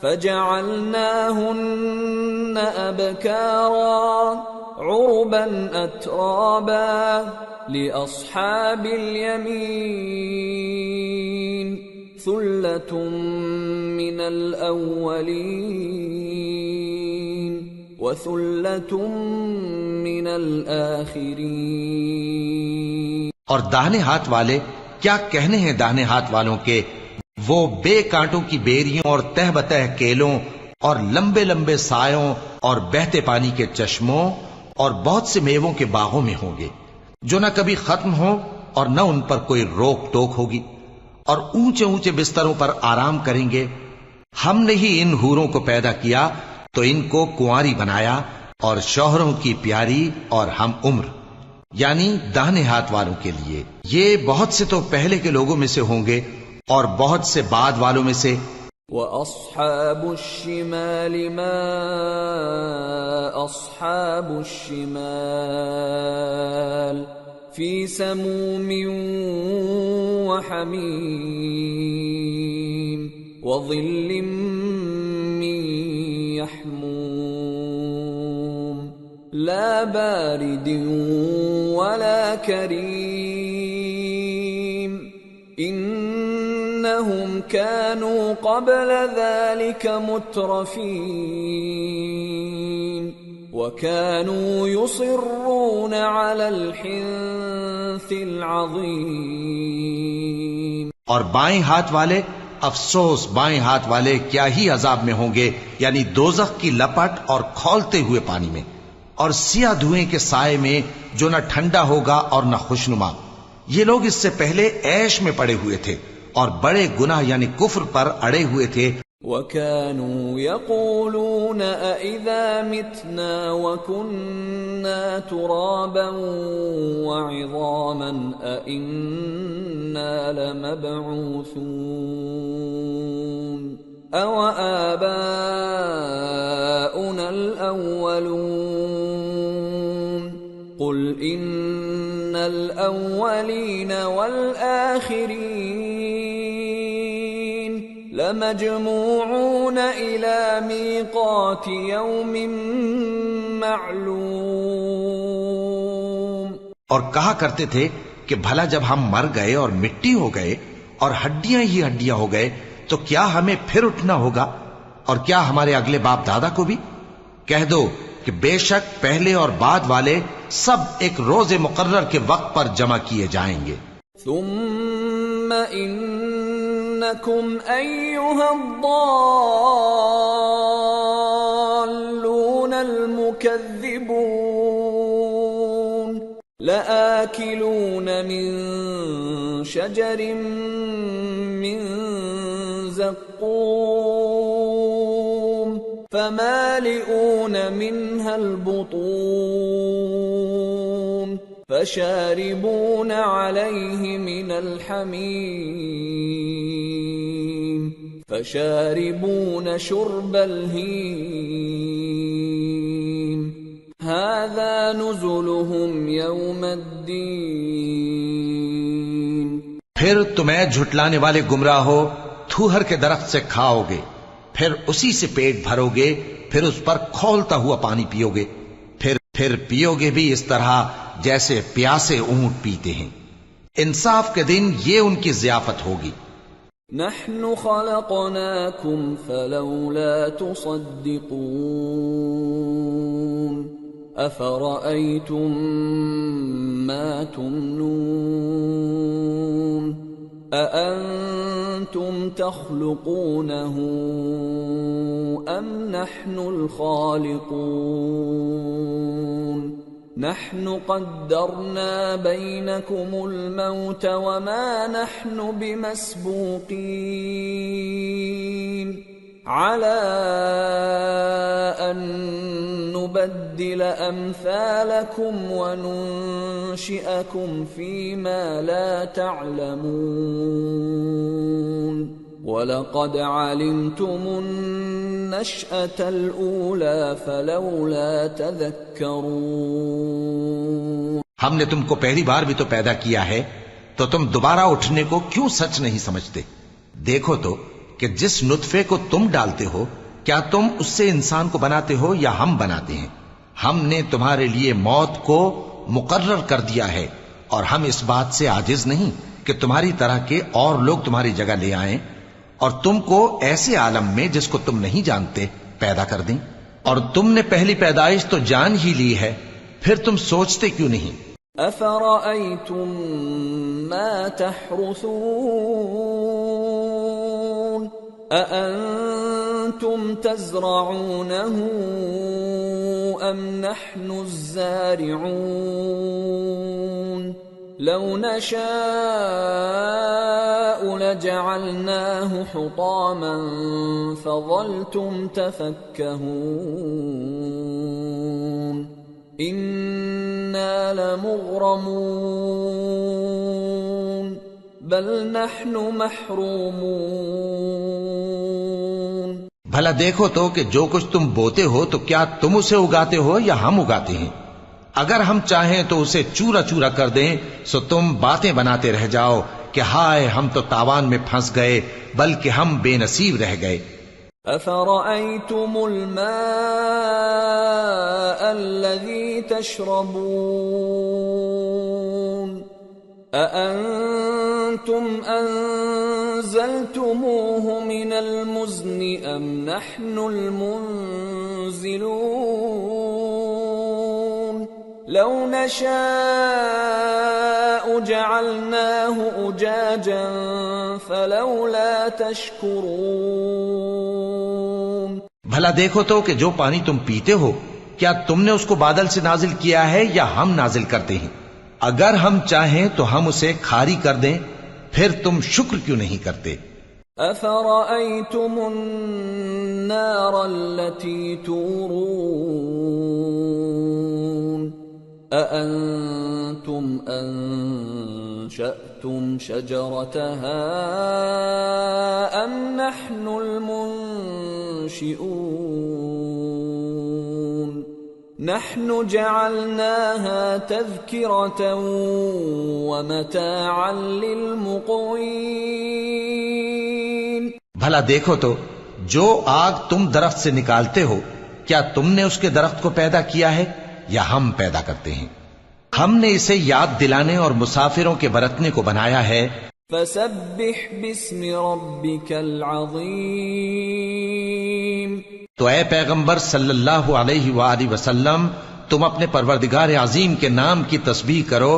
A: فجعلناهن أبكارا عربا أترابا لأصحاب اليمين ثلة من الأولين وثلة من الآخرین۔
B: اور داہنے ہاتھ والے کیا کہنے ہیں داہنے ہاتھ والوں کے، وہ بے کانٹوں کی بیریوں اور تہ بتہ کیلوں اور لمبے لمبے سایوں اور بہتے پانی کے چشموں اور بہت سے میووں کے باغوں میں ہوں گے، جو نہ کبھی ختم ہوں اور نہ ان پر کوئی روک ٹوک ہوگی، اور اونچے اونچے بستروں پر آرام کریں گے۔ ہم نے ہی ان حوروں کو پیدا کیا تو ان کو کنواری بنایا، اور شوہروں کی پیاری اور ہم عمر، یعنی داہنے ہاتھ والوں کے لیے۔ یہ بہت سے تو پہلے کے لوگوں میں سے ہوں گے اور بہت سے بعد والوں میں سے۔
A: وَأَصْحَابُ الشِّمَالِ مَا أَصْحَابُ الشِّمَالِ فِي سَمُومٍ وَحَمِيمٍ وَظِلٍّ مِّن يَحْمُومٍ لَا بَارِدٍ وَلَا كَرِيمٍ إِنَّهُمْ كَانُوا قَبْلَ ذَلِكَ مُتْرَفِينَ وَكَانُوا يُصِرُّونَ عَلَى الْحِنثِ الْعَظِيمِ۔
B: اور بائیں ہاتھ والے، افسوس بائیں ہاتھ والے کیا ہی عذاب میں ہوں گے، یعنی دوزخ کی لپٹ اور کھولتے ہوئے پانی میں، اور سیاہ دھوئیں کے سائے میں جو نہ ٹھنڈا ہوگا اور نہ خوشنما۔ یہ لوگ اس سے پہلے عیش میں پڑے ہوئے تھے اور بڑے گناہ یعنی کفر پر اڑے ہوئے تھے۔
A: وَكَانُوا يَقُولُونَ أَإِذَا مِتْنَا وَكُنَّا تُرَابًا وَعِظَامًا أَإِنَّا لَمَبْعُوثُونَ أَوَآبَاؤُنَا الْأَوَّلُونَ قُلْ إِنَّ الْأَوَّلِينَ وَالْآخِرِينَ لَمَجْمُوعُونَ إِلَى مِيقَاتِ يَوْمٍ مَّعْلُومٍ۔
B: اور کہا کرتے تھے کہ بھلا جب ہم مر گئے اور مٹی ہو گئے اور ہڈیاں ہی ہڈیاں ہو گئے تو کیا ہمیں پھر اٹھنا ہوگا، اور کیا ہمارے اگلے باپ دادا کو بھی؟ کہہ دو کہ بے شک پہلے اور بعد والے سب ایک روز مقرر کے وقت پر جمع کیے جائیں گے۔
A: ثم انکم ایھا الضالون المکذبون لآکلون من شجر من زقوم فمالئون منها البطون فشاربون عليه من الحميم فشاربون شرب الهيم هذا نزلهم يوم الدين۔
B: پھر تمہیں جھٹلانے والے گمراہ ہو تھوہر کے درخت سے کھاؤ گے، پھر اسی سے پیٹ بھرو گے، پھر اس پر کھولتا ہوا پانی پیو گے، پھر پیو گے بھی اس طرح جیسے پیاسے اونٹ پیتے ہیں۔ انصاف کے دن یہ ان کی ضیافت ہوگی۔
A: نحن خلقناكم فلولا تصدقون افرأيتم ما تمنون أأنتم تخلقونه أم نحن الخالقون نحن قدرنا بينكم الموت وما نحن بمسبوقين على أن نبدل أمثالكم وننشئكم فيما لا تعلمون وَلَقَدْ عَلِمْتُمُ النَّشْأَةَ الْأُولَى فَلَوْلَا تَذَكَّرُونَ۔
B: ہم نے تم کو پہلی بار بھی تو پیدا کیا ہے، تو تم دوبارہ اٹھنے کو کیوں سچ نہیں سمجھتے؟ دیکھو تو کہ جس نطفے کو تم ڈالتے ہو کیا تم اس سے انسان کو بناتے ہو یا ہم بناتے ہیں؟ ہم نے تمہارے لیے موت کو مقرر کر دیا ہے، اور ہم اس بات سے عاجز نہیں کہ تمہاری طرح کے اور لوگ تمہاری جگہ لے آئیں اور تم کو ایسے عالم میں جس کو تم نہیں جانتے پیدا کر دیں۔ اور تم نے پہلی پیدائش تو جان ہی لی ہے، پھر تم سوچتے کیوں نہیں؟
A: افرأيتم ما تحرثون اانتم تزرعونه ام نحن الزارعون لو نشاء لجعلناه حطاما فظلتم تفكهون إنا لمغرمون بل نحن محرومون
B: بھلا دیکھو تو کہ جو کچھ تم بوتے ہو تو کیا تم اسے اگاتے ہو یا ہم اگاتے ہیں؟ اگر ہم چاہیں تو اسے چورا چورا کر دیں سو تم باتیں بناتے رہ جاؤ کہ ہائے ہم تو تاوان میں پھنس گئے، بلکہ ہم بے نصیب رہ گئے۔
A: افرأيتم الماء الذي تشربون أأنتم أنزلتموه من المزن أم نحن المنزلون لو نشاء جعلناه أجاجا فلولا تشكرون
B: بھلا دیکھو تو کہ جو پانی تم پیتے ہو کیا تم نے اس کو بادل سے نازل کیا ہے یا ہم نازل کرتے ہیں؟ اگر ہم چاہیں تو ہم اسے کھاری کر دیں، پھر تم شکر کیوں نہیں کرتے؟
A: افرأيتم النار التي تورون أأنتم أنشأتم شجرتها أم نحن المنشئون نحن جعلناها تذكرة ومتاعا للمقوين
B: بھلا دیکھو تو جو آگ تم درخت سے نکالتے ہو کیا تم نے اس کے درخت کو پیدا کیا ہے یا ہم پیدا کرتے ہیں؟ ہم نے اسے یاد دلانے اور مسافروں کے برتنے کو بنایا ہے۔
A: فسبح باسم ربك العظیم
B: تو اے پیغمبر صلی اللہ علیہ وآلہ وسلم تم اپنے پروردگار عظیم کے نام کی تسبیح کرو۔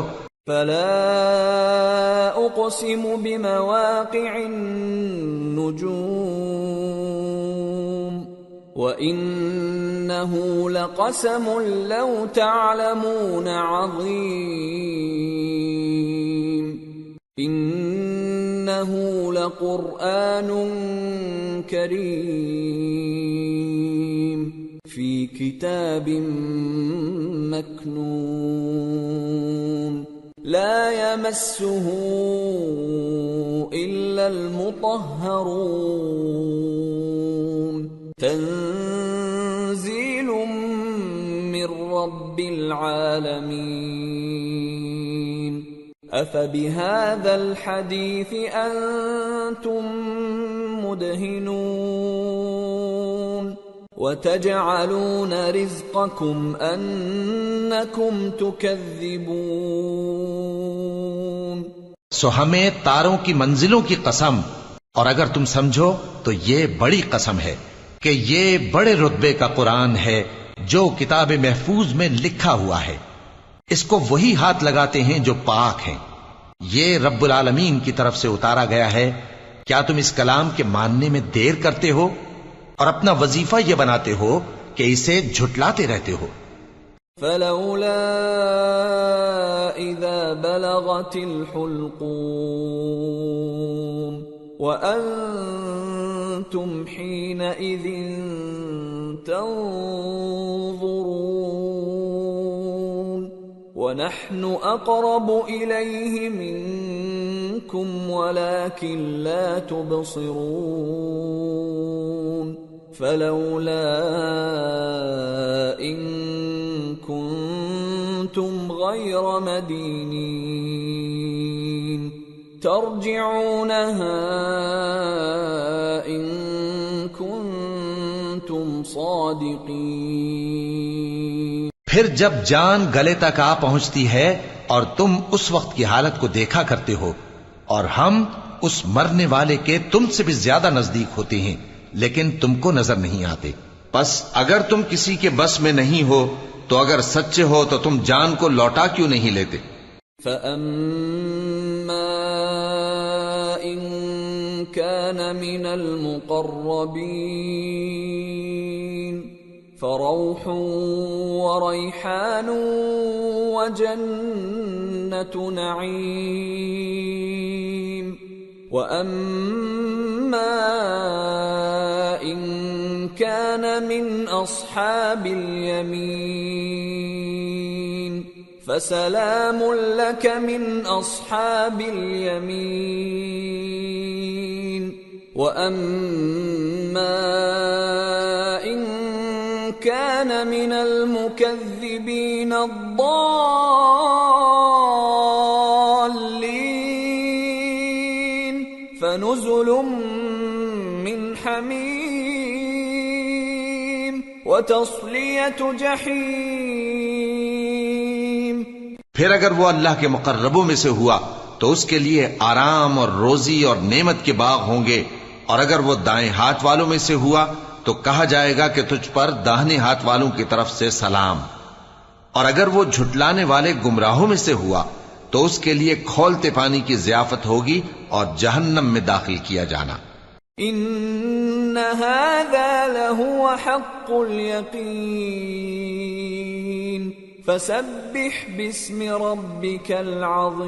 A: فلا اقسم بمواقع النجوم وَإِنَّهُ لَقَسَمٌ لَوْ تَعْلَمُونَ عَظِيمٌ إِنَّهُ لَقُرْآنٌ كَرِيمٌ فِي كِتَابٍ مَكْنُونٍ لَا يَمَسُّهُ إِلَّا الْمُطَهَّرُونَ تنزيل من رب العالمين أفبهذا الحديث أنتم مدهنون وتجعلون رزقكم أنكم تكذبون
B: سو ہمیں تاروں کی منزلوں کی قسم، اور اگر تم سمجھو تو یہ بڑی قسم ہے کہ یہ بڑے رتبے کا قرآن ہے جو کتاب محفوظ میں لکھا ہوا ہے، اس کو وہی ہاتھ لگاتے ہیں جو پاک ہیں، یہ رب العالمین کی طرف سے اتارا گیا ہے۔ کیا تم اس کلام کے ماننے میں دیر کرتے ہو اور اپنا وظیفہ یہ بناتے ہو کہ اسے جھٹلاتے رہتے ہو؟
A: فلولا اذا بلغت الحلقوم وأنتم حينئذ تنظرون ونحن أقرب إليه منكم ولكن لا تبصرون فلولا إن كنتم غير مدينين ترجعونها إن كنتم صادقين
B: پھر جب جان گلے تک آ پہنچتی ہے اور تم اس وقت کی حالت کو دیکھا کرتے ہو اور ہم اس مرنے والے کے تم سے بھی زیادہ نزدیک ہوتے ہیں لیکن تم کو نظر نہیں آتے، بس اگر تم کسی کے بس میں نہیں ہو تو اگر سچے ہو تو تم جان کو لوٹا کیوں نہیں لیتے؟
A: فَأَمَّا إِن كَانَ مِنَ الْمُقَرَّبِينَ فَرَوْحٌ وَرَيْحَانٌ وَجَنَّةُ نَعِيمٍ وَأَمَّا إِن كَانَ مِنْ أَصْحَابِ الْيَمِينِ فَسَلَامٌ لَكَ مِنْ أَصْحَابِ الْيَمِينِ وَأَمَّا إِن كَانَ مِنَ الْمُكَذِّبِينَ الضَّالِّينَ فَنُزُلٌ مِّنْ حَمِيمٍ وَتَصْلِيَةُ جَحِيمٍ۔
B: پھر اگر وہ اللہ کے مقربوں میں سے ہوا تو اس کے لیے آرام اور روزی اور نعمت کے باغ ہوں گے، اور اگر وہ دائیں ہاتھ والوں میں سے ہوا تو کہا جائے گا کہ تجھ پر داہنے ہاتھ والوں کی طرف سے سلام، اور اگر وہ جھٹلانے والے گمراہوں میں سے ہوا تو اس کے لیے کھولتے پانی کی ضیافت ہوگی اور جہنم میں داخل کیا جانا۔
A: ان هذا لهو حق اليقین فسبح باسم ربك العظیم۔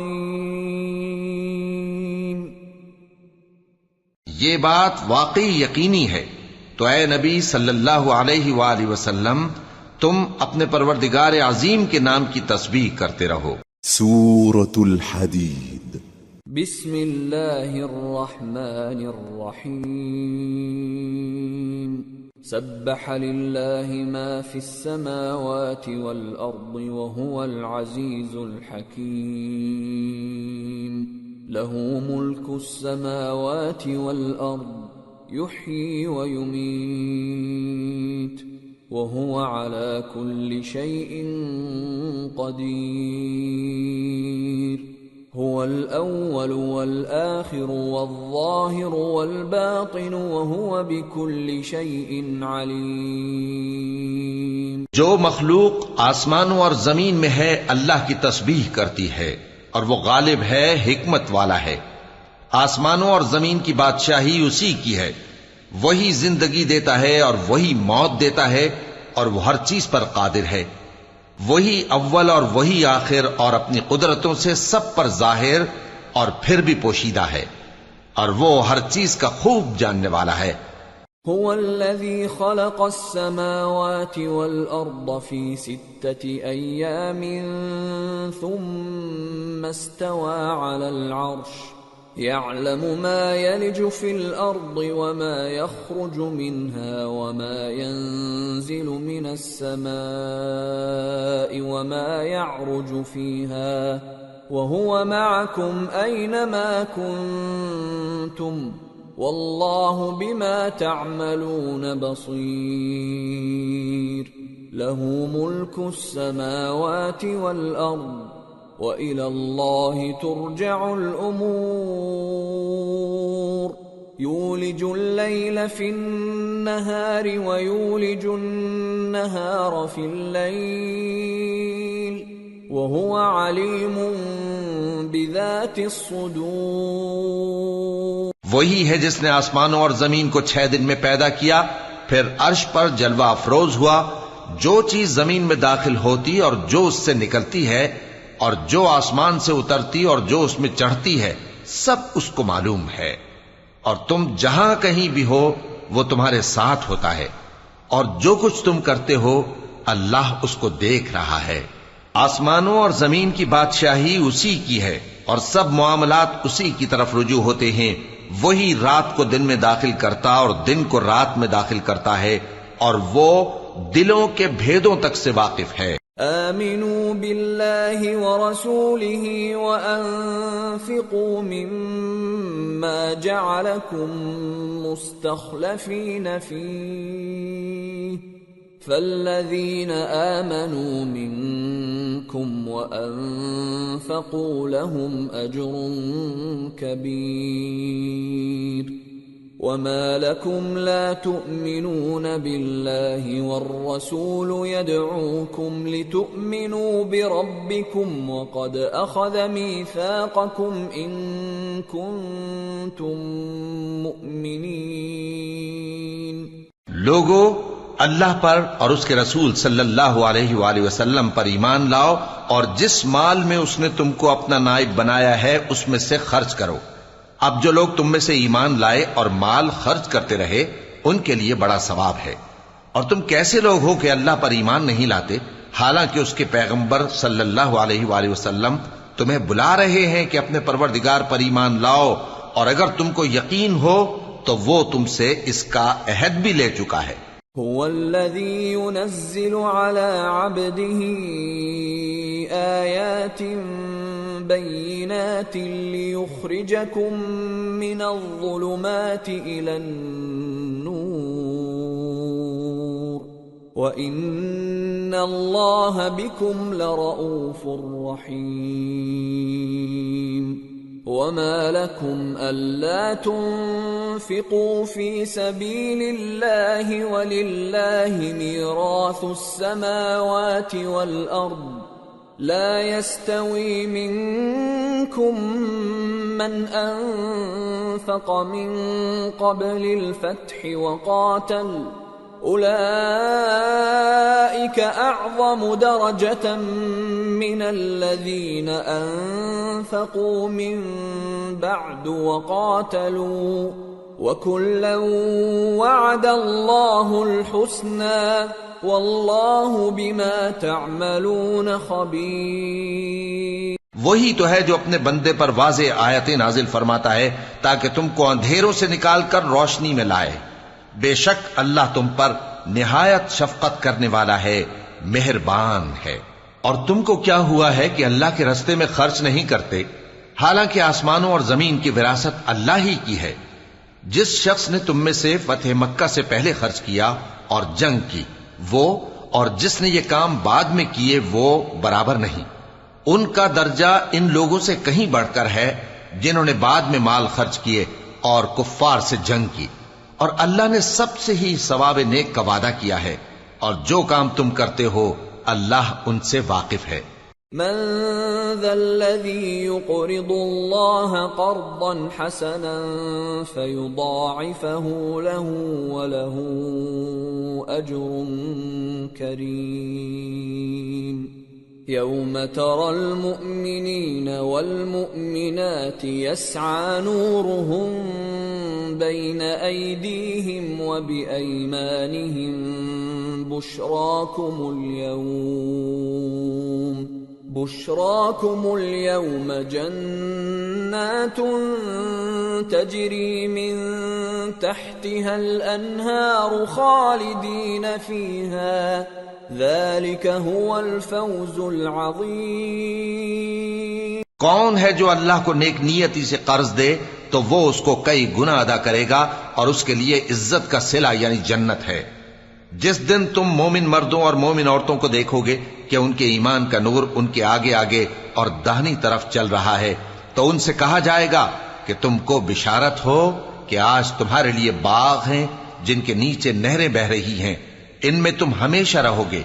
B: یہ بات واقعی یقینی ہے، تو اے نبی صلی اللہ علیہ وآلہ وسلم تم اپنے پروردگار عظیم کے نام کی تسبیح کرتے رہو۔
C: سورة الحدید۔
A: بسم اللہ الرحمن الرحیم۔ سبح للہ ما فی السماوات والارض وهو العزیز الحکیم۔ له ملک السماوات والارض يحيي ويميت وهو على كل شيء قدير۔ هو الأول والآخر والظاهر والباطن وهو بكل شيء عليم۔
B: جو مخلوق آسمانوں اور زمین میں ہے اللہ کی تسبیح کرتی ہے، اور وہ غالب ہے، حکمت والا ہے۔ آسمانوں اور زمین کی بادشاہی اسی کی ہے، وہی زندگی دیتا ہے اور وہی موت دیتا ہے، اور وہ ہر چیز پر قادر ہے۔ وہی اول اور وہی آخر، اور اپنی قدرتوں سے سب پر ظاہر اور پھر بھی پوشیدہ ہے، اور وہ ہر چیز کا خوب جاننے والا ہے۔
A: هو الذي خلق السماوات والأرض في 6 أيام ثم استوى على العرش يعلم ما يلج في الأرض وما يخرج منها وما ينزل من السماء وما يعرج فيها وهو معكم أينما كنتم واللہ بما تعملون بصیر۔ له ملک السماوات والارض وإلی اللہ ترجع الامور۔ یولج اللیل فی النہار ویولج النہار فی اللیل وهو علیم بذات الصدور۔
B: وہی ہے جس نے آسمانوں اور زمین کو 6 دن میں پیدا کیا، پھر عرش پر جلوہ افروز ہوا۔ جو چیز زمین میں داخل ہوتی اور جو اس سے نکلتی ہے، اور جو آسمان سے اترتی اور جو اس میں چڑھتی ہے، سب اس کو معلوم ہے۔ اور تم جہاں کہیں بھی ہو وہ تمہارے ساتھ ہوتا ہے، اور جو کچھ تم کرتے ہو اللہ اس کو دیکھ رہا ہے۔ آسمانوں اور زمین کی بادشاہی اسی کی ہے، اور سب معاملات اسی کی طرف رجوع ہوتے ہیں۔ وہی رات کو دن میں داخل کرتا اور دن کو رات میں داخل کرتا ہے، اور وہ دلوں کے بھیدوں تک سے واقف ہے۔
A: آمنوا باللہ ورسولہ وانفقوا مما جعلکم مستخلفین فیہ فالذین آمنوا منکم وانفقوا لهم اجر کبیر۔ وما لكم لا تؤمنون بالله والرسول يدعوكم لتؤمنوا بربكم وقد أخذ ميثاقكم إن كنتم مؤمنين.
B: لوگو، اللہ پر اور اس کے رسول صلی اللہ علیہ وآلہ وسلم پر ایمان لاؤ اور جس مال میں اس نے تم کو اپنا نائب بنایا ہے اس میں سے خرچ کرو. اب جو لوگ تم میں سے ایمان لائے اور مال خرچ کرتے رہے ان کے لیے بڑا ثواب ہے. اور تم کیسے لوگ ہو کہ اللہ پر ایمان نہیں لاتے حالانکہ اس کے پیغمبر صلی اللہ علیہ وآلہ وسلم تمہیں بلا رہے ہیں کہ اپنے پروردگار پر ایمان لاؤ، اور اگر تم کو یقین ہو تو وہ تم سے اس کا عہد بھی لے چکا ہے.
A: هو الذي ينزل على عبده آيات بينات ليخرجكم من الظلمات إلى النور وإن الله بكم لرؤوف رحيم. وما لكم ألا تنفقوا في سبيل الله ولله ميراث السماوات والأرض لا يستوي منكم من أنفق من قبل الفتح وقاتل أولئك أعظم درجة من الذين أنفقوا من بعد وقاتلوا وكلا وعد الله الحسنى والله بما تعملون خبير.
B: وہی تو ہے جو اپنے بندے پر واضح آیتیں نازل فرماتا ہے تاکہ تم کو اندھیروں سے نکال کر روشنی میں لائے. بے شک اللہ تم پر نہایت شفقت کرنے والا ہے، مہربان ہے. اور تم کو کیا ہوا ہے کہ اللہ کے رستے میں خرچ نہیں کرتے حالانکہ آسمانوں اور زمین کی وراثت اللہ ہی کی ہے. جس شخص نے تم میں سے فتح مکہ سے پہلے خرچ کیا اور جنگ کی وہ اور جس نے یہ کام بعد میں کیے وہ برابر نہیں. ان کا درجہ ان لوگوں سے کہیں بڑھ کر ہے جنہوں نے بعد میں مال خرچ کیے اور کفار سے جنگ کی. اور اللہ نے سب سے ہی ثواب نیک کا وعدہ کیا ہے، اور جو کام تم کرتے ہو اللہ ان سے واقف ہے.
A: من ذا الذي يقرض الله قرضا حسنا فيضاعفه له وله أجر كريم. يوم ترى المؤمنين والمؤمنات يسعى نورهم بين أيديهم وبأيمانهم بشراكم اليوم جنات تجري من تحتها الأنهار خالدين فيها ذلك هو الفوز العظيم.
B: کون ہے جو اللہ کو نیک نیتی سے قرض دے تو وہ اس کو کئی گنا ادا کرے گا اور اس کے لیے عزت کا صلہ یعنی جنت ہے. جس دن تم مومن مردوں اور مومن عورتوں کو دیکھو گے کہ ان کے ایمان کا نور ان کے آگے آگے اور داہنی طرف چل رہا ہے تو ان سے کہا جائے گا کہ تم کو بشارت ہو کہ آج تمہارے لیے باغ ہیں جن کے نیچے نہریں بہ رہی ہیں، ان میں تم ہمیشہ رہو گے،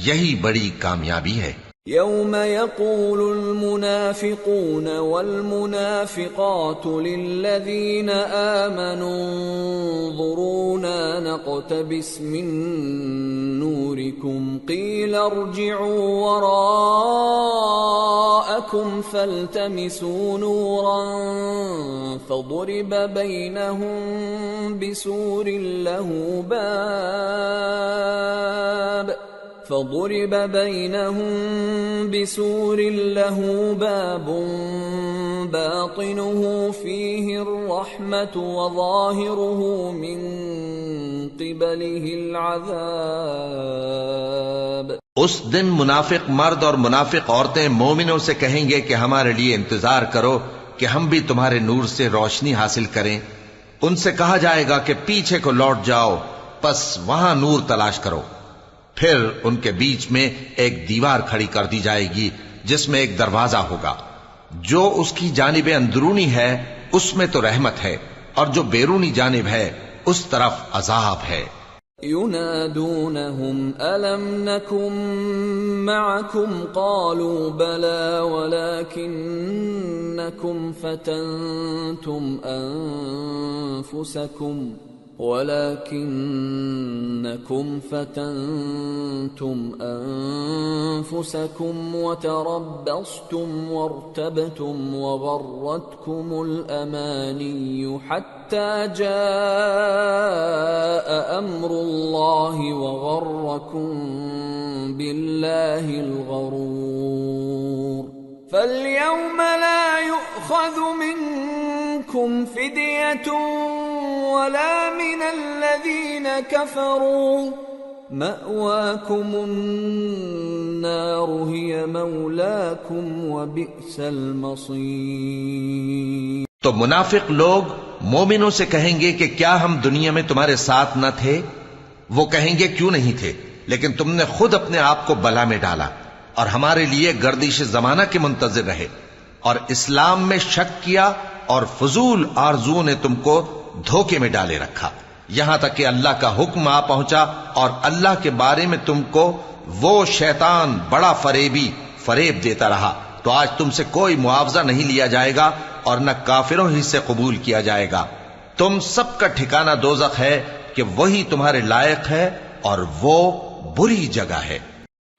B: یہی بڑی کامیابی ہے.
A: يوم يقول المنافقون والمنافقات للذين آمنوا انظرونا نقتبس من نوركم قيل ارجعوا وراءكم فالتمسوا نورا فضرب بينهم بسور له باب باطنه فيه الرحمة وظاهره من قبله العذاب.
B: اس دن منافق مرد اور منافق عورتیں مومنوں سے کہیں گے کہ ہمارے لیے انتظار کرو کہ ہم بھی تمہارے نور سے روشنی حاصل کریں. ان سے کہا جائے گا کہ پیچھے کو لوٹ جاؤ، پس وہاں نور تلاش کرو. پھر ان کے بیچ میں ایک دیوار کھڑی کر دی جائے گی جس میں ایک دروازہ ہوگا، جو اس کی جانب اندرونی ہے اس میں تو رحمت ہے اور جو بیرونی جانب ہے اس طرف عذاب ہے۔
A: ينادونهم ألم نكن معكم قالوا بلى ولكنكم فتنتم أنفسكم وتربصتم وارتبتم وغرتكم الأماني حتى جاء أمر الله وغركم بالله الغرور فاليوم لا يؤخذ منكم فدية ولا من الذين كفروا مأواكم النار هي مولاكم وبئس المصير۔
B: تو منافق لوگ مومنوں سے کہیں گے کہ کیا ہم دنیا میں تمہارے ساتھ نہ تھے؟ وہ کہیں گے کیوں نہیں تھے، لیکن تم نے خود اپنے آپ کو بلا میں ڈالا اور ہمارے لیے گردش زمانہ کے منتظر رہے اور اسلام میں شک کیا اور فضول آرزوؤں نے تم کو دھوکے میں ڈالے رکھا، یہاں تک کہ اللہ کا حکم آ پہنچا اور اللہ کے بارے میں تم کو وہ شیطان بڑا فریب دیتا رہا، تو آج تم سے کوئی معاوضہ نہیں لیا جائے گا اور نہ کافروں ہی سے قبول کیا جائے گا۔ تم سب کا ٹھکانہ دوزخ ہے کہ وہی تمہارے لائق ہے اور وہ بری جگہ ہے۔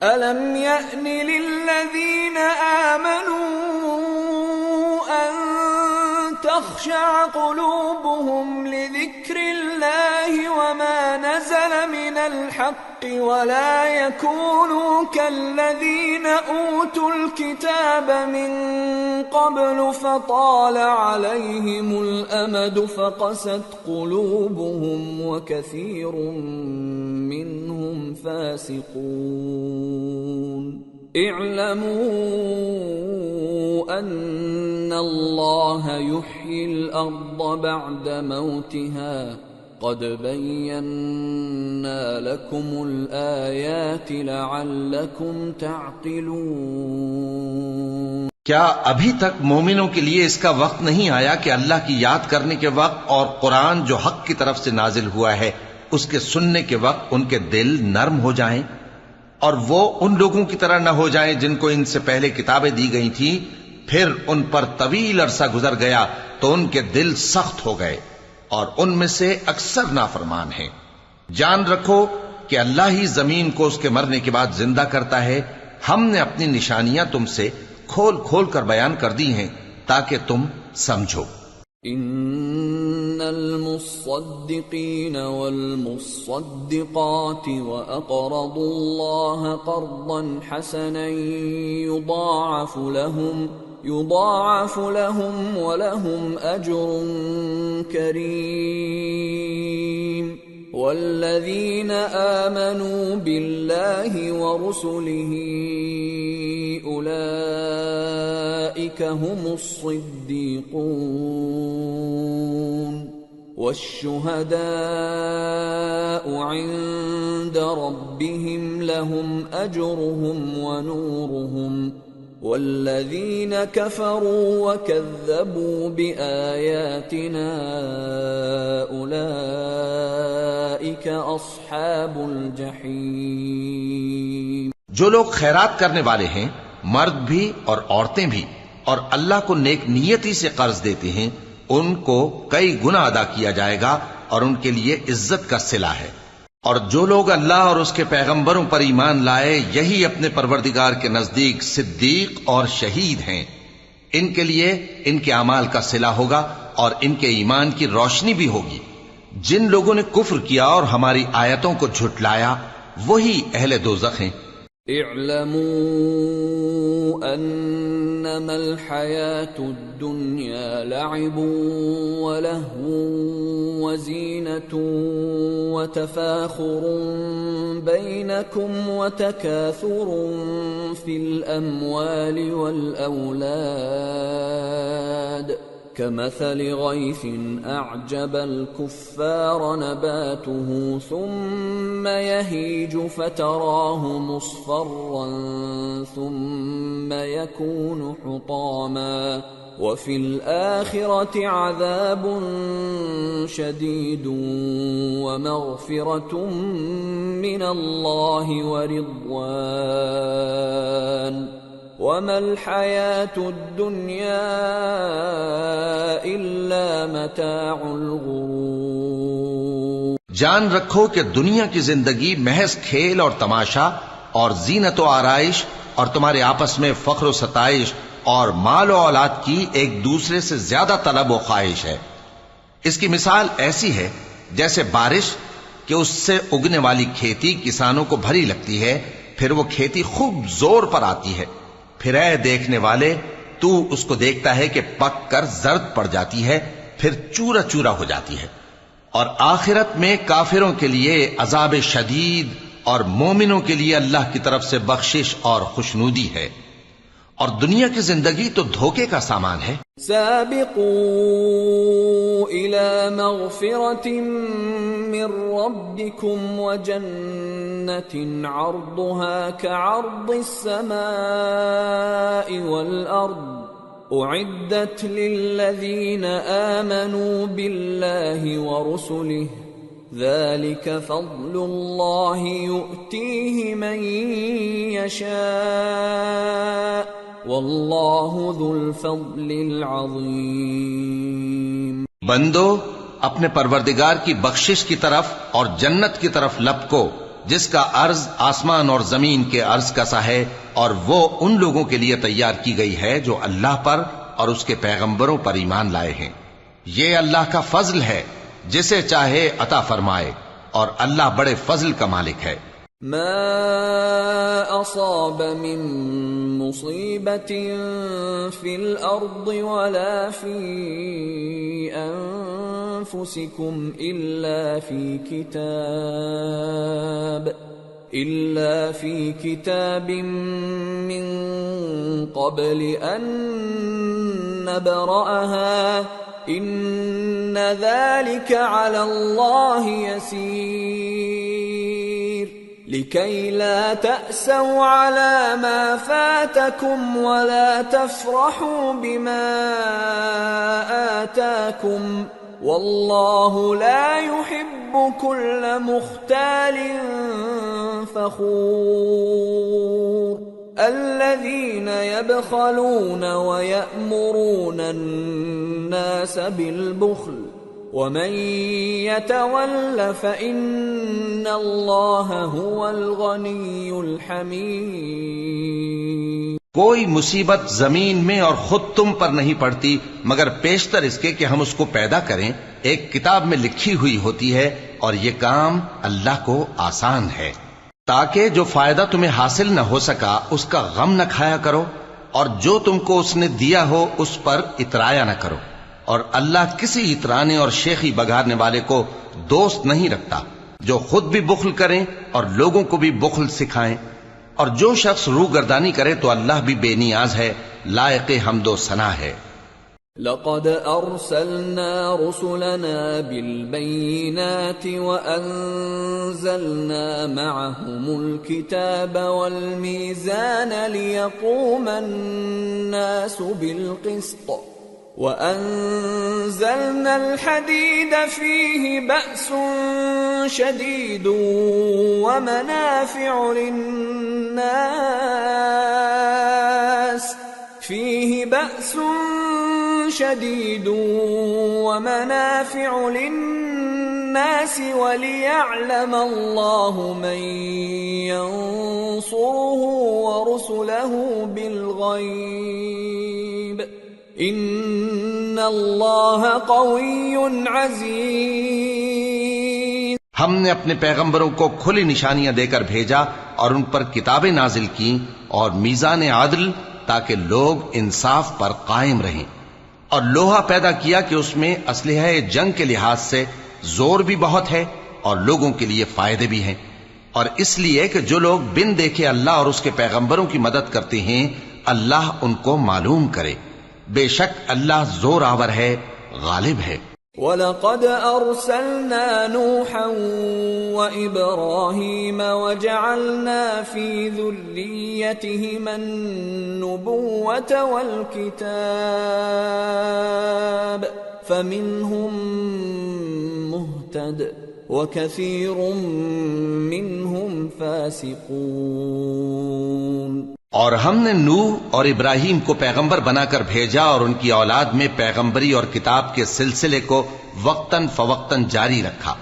A: أَلَمْ يَأْنِ لِلَّذِينَ آمَنُوا أَن تَخْشَعَ قُلُوبُهُمْ لِذِكْرِ اللَّهِ وَمَا نَزَلَ مِنَ الْحَقِّ وَلَا يَكُونُوا كَالَّذِينَ أُوتُوا الْكِتَابَ مِنْ قَبْلُ فَطَالَ عَلَيْهِمُ الْأَمَدُ فَقَسَتْ قُلُوبُهُمْ وَكَثِيرٌ مِّنْهُمْ فَاسِقُونَ اعلموا ان اللہ یحیی الارض بعد موتها قد بینا لکم الآیات لعلکم تعقلون۔
B: کیا ابھی تک مومنوں کے لیے اس کا وقت نہیں آیا کہ اللہ کی یاد کرنے کے وقت اور قرآن جو حق کی طرف سے نازل ہوا ہے اس کے سننے کے وقت ان کے دل نرم ہو جائیں اور وہ ان لوگوں کی طرح نہ ہو جائیں جن کو ان سے پہلے کتابیں دی گئی تھیں، پھر ان پر طویل عرصہ گزر گیا تو ان کے دل سخت ہو گئے اور ان میں سے اکثر نافرمان ہیں۔ جان رکھو کہ اللہ ہی زمین کو اس کے مرنے کے بعد زندہ کرتا ہے، ہم نے اپنی نشانیاں تم سے کھول کھول کر بیان کر دی ہیں تاکہ تم سمجھو۔
A: ان المصدقین والمصدقات واقرضوا اللہ قرضا حسنا يضاعف لهم ولهم اجر کریم والذین آمنوا باللہ ورسلہ اولئک هم الصدیقون والشهداء عند ربهم لهم اجرهم ونورهم والذین كفروا وكذبوا بآیاتنا اولئک اصحاب الجحیم۔
B: جو لوگ خیرات کرنے والے ہیں، مرد بھی اور عورتیں بھی، اور اللہ کو نیک نیتی سے قرض دیتے ہیں، ان کو کئی گنا ادا کیا جائے گا اور ان کے لیے عزت کا صلہ ہے۔ اور جو لوگ اللہ اور اس کے پیغمبروں پر ایمان لائے یہی اپنے پروردگار کے نزدیک صدیق اور شہید ہیں، ان کے لیے ان کے اعمال کا صلہ ہوگا اور ان کے ایمان کی روشنی بھی ہوگی۔ جن لوگوں نے کفر کیا اور ہماری آیتوں کو جھٹلایا وہی اہل دوزخ ہیں۔
A: اعلموا انما الحیاة الدنیا لعب ولہو وزینة وتفاخر بینکم وتکاثر فی الاموال والاولاد كمثل غيث أعجب الكفار نباته ثم يهيج فتراه مصفرا ثم يكون حطاما وفي الآخرة عذاب شديد ومغفرة من الله ورضوان وما الحياة الدنيا إلا متاع الغرور۔
B: جان رکھو کہ دنیا کی زندگی محض کھیل اور تماشا اور زینت و آرائش اور تمہارے آپس میں فخر و ستائش اور مال و اولاد کی ایک دوسرے سے زیادہ طلب و خواہش ہے۔ اس کی مثال ایسی ہے جیسے بارش کہ اس سے اگنے والی کھیتی کسانوں کو بھری لگتی ہے، پھر وہ کھیتی خوب زور پر آتی ہے، پھر اے دیکھنے والے تو اس کو دیکھتا ہے کہ پک کر زرد پڑ جاتی ہے، پھر چورا چورا ہو جاتی ہے۔ اور آخرت میں کافروں کے لیے عذاب شدید اور مومنوں کے لیے اللہ کی طرف سے بخشش اور خوشنودی ہے، اور دنیا کی زندگی تو دھوکے کا سامان ہے۔
A: سابقوا إلى مغفرة من ربكم وجنة عرضها كعرض السماء والأرض أعدت للذين آمنوا بالله ورسله ذلك فضل الله يؤتيه من يشاء واللہ ذو الفضل العظیم۔
B: بندو اپنے پروردگار کی بخشش کی طرف اور جنت کی طرف لپکو جس کا عرض آسمان اور زمین کے عرض کا سا ہے، اور وہ ان لوگوں کے لیے تیار کی گئی ہے جو اللہ پر اور اس کے پیغمبروں پر ایمان لائے ہیں۔ یہ اللہ کا فضل ہے، جسے چاہے عطا فرمائے، اور اللہ بڑے فضل کا مالک ہے۔
A: ما أصاب من مصيبة في الأرض ولا في أنفسكم إلا في كتاب من قبل أن نبرأها إن ذلك على الله يسير لكي لا تأسوا على ما فاتكم ولا تفرحوا بما آتاكم والله لا يحب كل مختال فخور الذين يبخلون ويأمرون الناس بالبخل ومن يتول فإن الله هو الغني الحميد۔
B: کوئی مصیبت زمین میں اور خود تم پر نہیں پڑتی مگر پیشتر اس کے کہ ہم اس کو پیدا کریں، ایک کتاب میں لکھی ہوئی ہوتی ہے، اور یہ کام اللہ کو آسان ہے، تاکہ جو فائدہ تمہیں حاصل نہ ہو سکا اس کا غم نہ کھایا کرو، اور جو تم کو اس نے دیا ہو اس پر اترایا نہ کرو، اور اللہ کسی اترانے اور شیخی بگارنے والے کو دوست نہیں رکھتا، جو خود بھی بخل کریں اور لوگوں کو بھی بخل سکھائیں، اور جو شخص روگردانی کرے تو اللہ بھی بے نیاز ہے، لائق حمد و ثنا ہے۔
A: لقد أرسلنا رسلنا بالبينات وأنزلنا معهم الكتاب والميزان ليقوم الناس بالقسط وأنزلنا الحديد فيه بأس شديد ومنافع للناس وليعلم الله من ينصره ورسله بالغيب إن الله قوي عزيز۔
B: ہم نے اپنے پیغمبروں کو کھلی نشانیاں دے کر بھیجا اور ان پر کتابیں نازل کی اور میزان عدل تاکہ لوگ انصاف پر قائم رہیں، اور لوہا پیدا کیا کہ اس میں اسلحہ جنگ کے لحاظ سے زور بھی بہت ہے اور لوگوں کے لیے فائدے بھی ہیں، اور اس لیے کہ جو لوگ بن دیکھے اللہ اور اس کے پیغمبروں کی مدد کرتے ہیں اللہ ان کو معلوم کرے۔ بے شک اللہ زور آور ہے، غالب ہے۔
A: وَلَقَدْ أَرْسَلْنَا نُوحًا وَإِبْرَاهِيمَ وَجَعَلْنَا فِي ذُرِّيَّتِهِمَا النُّبُوَّةَ وَالْكِتَابَ فَمِنْهُمْ مُهْتَدٍ وَكَثِيرٌ مِّنْهُمْ فَاسِقُونَ۔
B: اور ہم نے نوح اور ابراہیم کو پیغمبر بنا کر بھیجا اور ان کی اولاد میں پیغمبری اور کتاب کے سلسلے کو وقتاً فوقتاً جاری رکھا،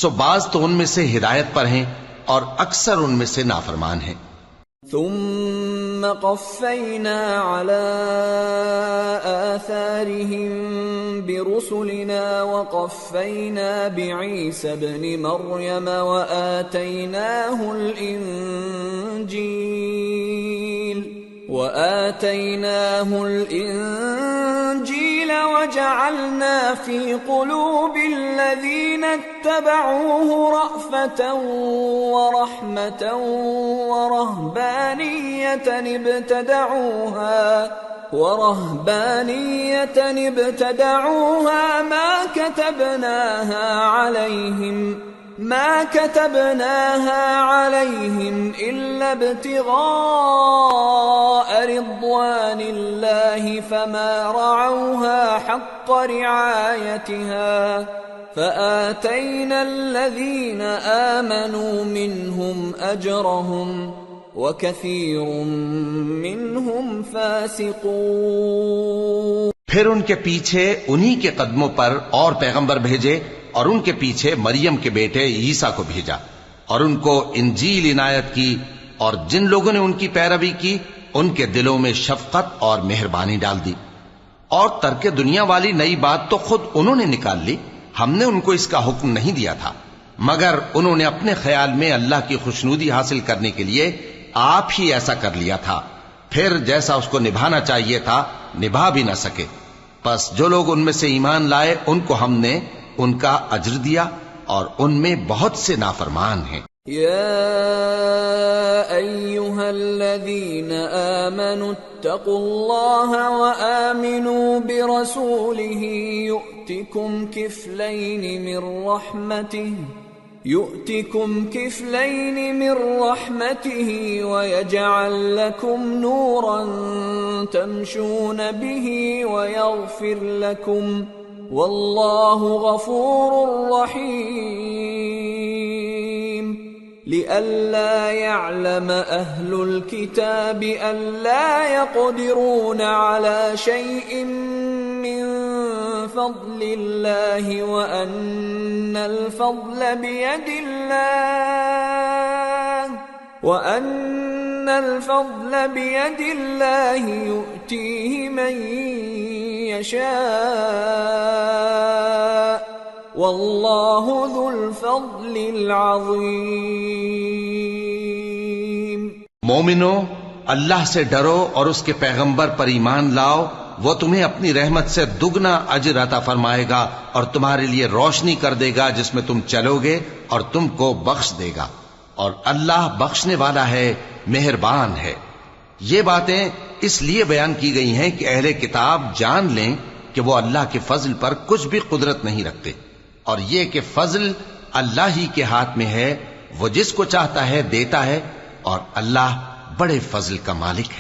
B: سو بعض تو ان میں سے ہدایت پر ہیں اور اکثر ان میں سے نافرمان ہیں۔
A: ثم قفينا على آثارهم برسلنا وقفينا بعيسى ابن مريم وآتيناه الإنجيل وجعلنا في قلوب الذين اتبعوه رأفة ورحمة ورهبانية ابتدعوها ما كتبناها عليهم إلا ابتغاء رضوان الله فما رعوها حق رعايتها فآتينا الذين آمنوا منهم أجرهم وكثير منهم فاسقون۔
B: پھر ان کے پیچھے انہی کے قدموں پر اور پیغمبر بھیجے اور ان کے پیچھے مریم کے بیٹے عیسیٰ کو بھیجا اور ان کو انجیل عنایت کی، اور جن لوگوں نے ان کی پیروی کی ان کے دلوں میں شفقت اور مہربانی ڈال دی۔ اور ترک دنیا والی نئی بات تو خود انہوں نے نکال لی، ہم نے ان کو اس کا حکم نہیں دیا تھا، مگر انہوں نے اپنے خیال میں اللہ کی خوشنودی حاصل کرنے کے لیے آپ ہی ایسا کر لیا تھا، پھر جیسا اس کو نبھانا چاہیے تھا نبھا بھی نہ سکے۔ پس جو لوگ ان میں سے ایمان لائے ان کو ہم نے ان کا اجر دیا، اور ان میں بہت سے نافرمان ہیں۔
A: یا ایھا الذین آمنوا اتقوا اللہ وآمنوا برسولہ يؤتكم كفلين من رحمته ويجعل لكم نورا تمشون به ويغفر لكم والله غفور رحيم۔ لئلا يعلم أهل الكتاب ألا يقدرون على شيء من فضل الله وأن الفضل بيد الله يؤتيه من يشاء والله ذو الفضل العظيم۔
B: مومنو، اللہ سے ڈرو اور اس کے پیغمبر پر ایمان لاؤ، وہ تمہیں اپنی رحمت سے دگنا اجر عطا فرمائے گا اور تمہارے لیے روشنی کر دے گا جس میں تم چلو گے اور تم کو بخش دے گا، اور اللہ بخشنے والا ہے، مہربان ہے۔ یہ باتیں اس لیے بیان کی گئی ہیں کہ اہل کتاب جان لیں کہ وہ اللہ کے فضل پر کچھ بھی قدرت نہیں رکھتے، اور یہ کہ فضل اللہ ہی کے ہاتھ میں ہے، وہ جس کو چاہتا ہے دیتا ہے، اور اللہ بڑے فضل کا مالک ہے۔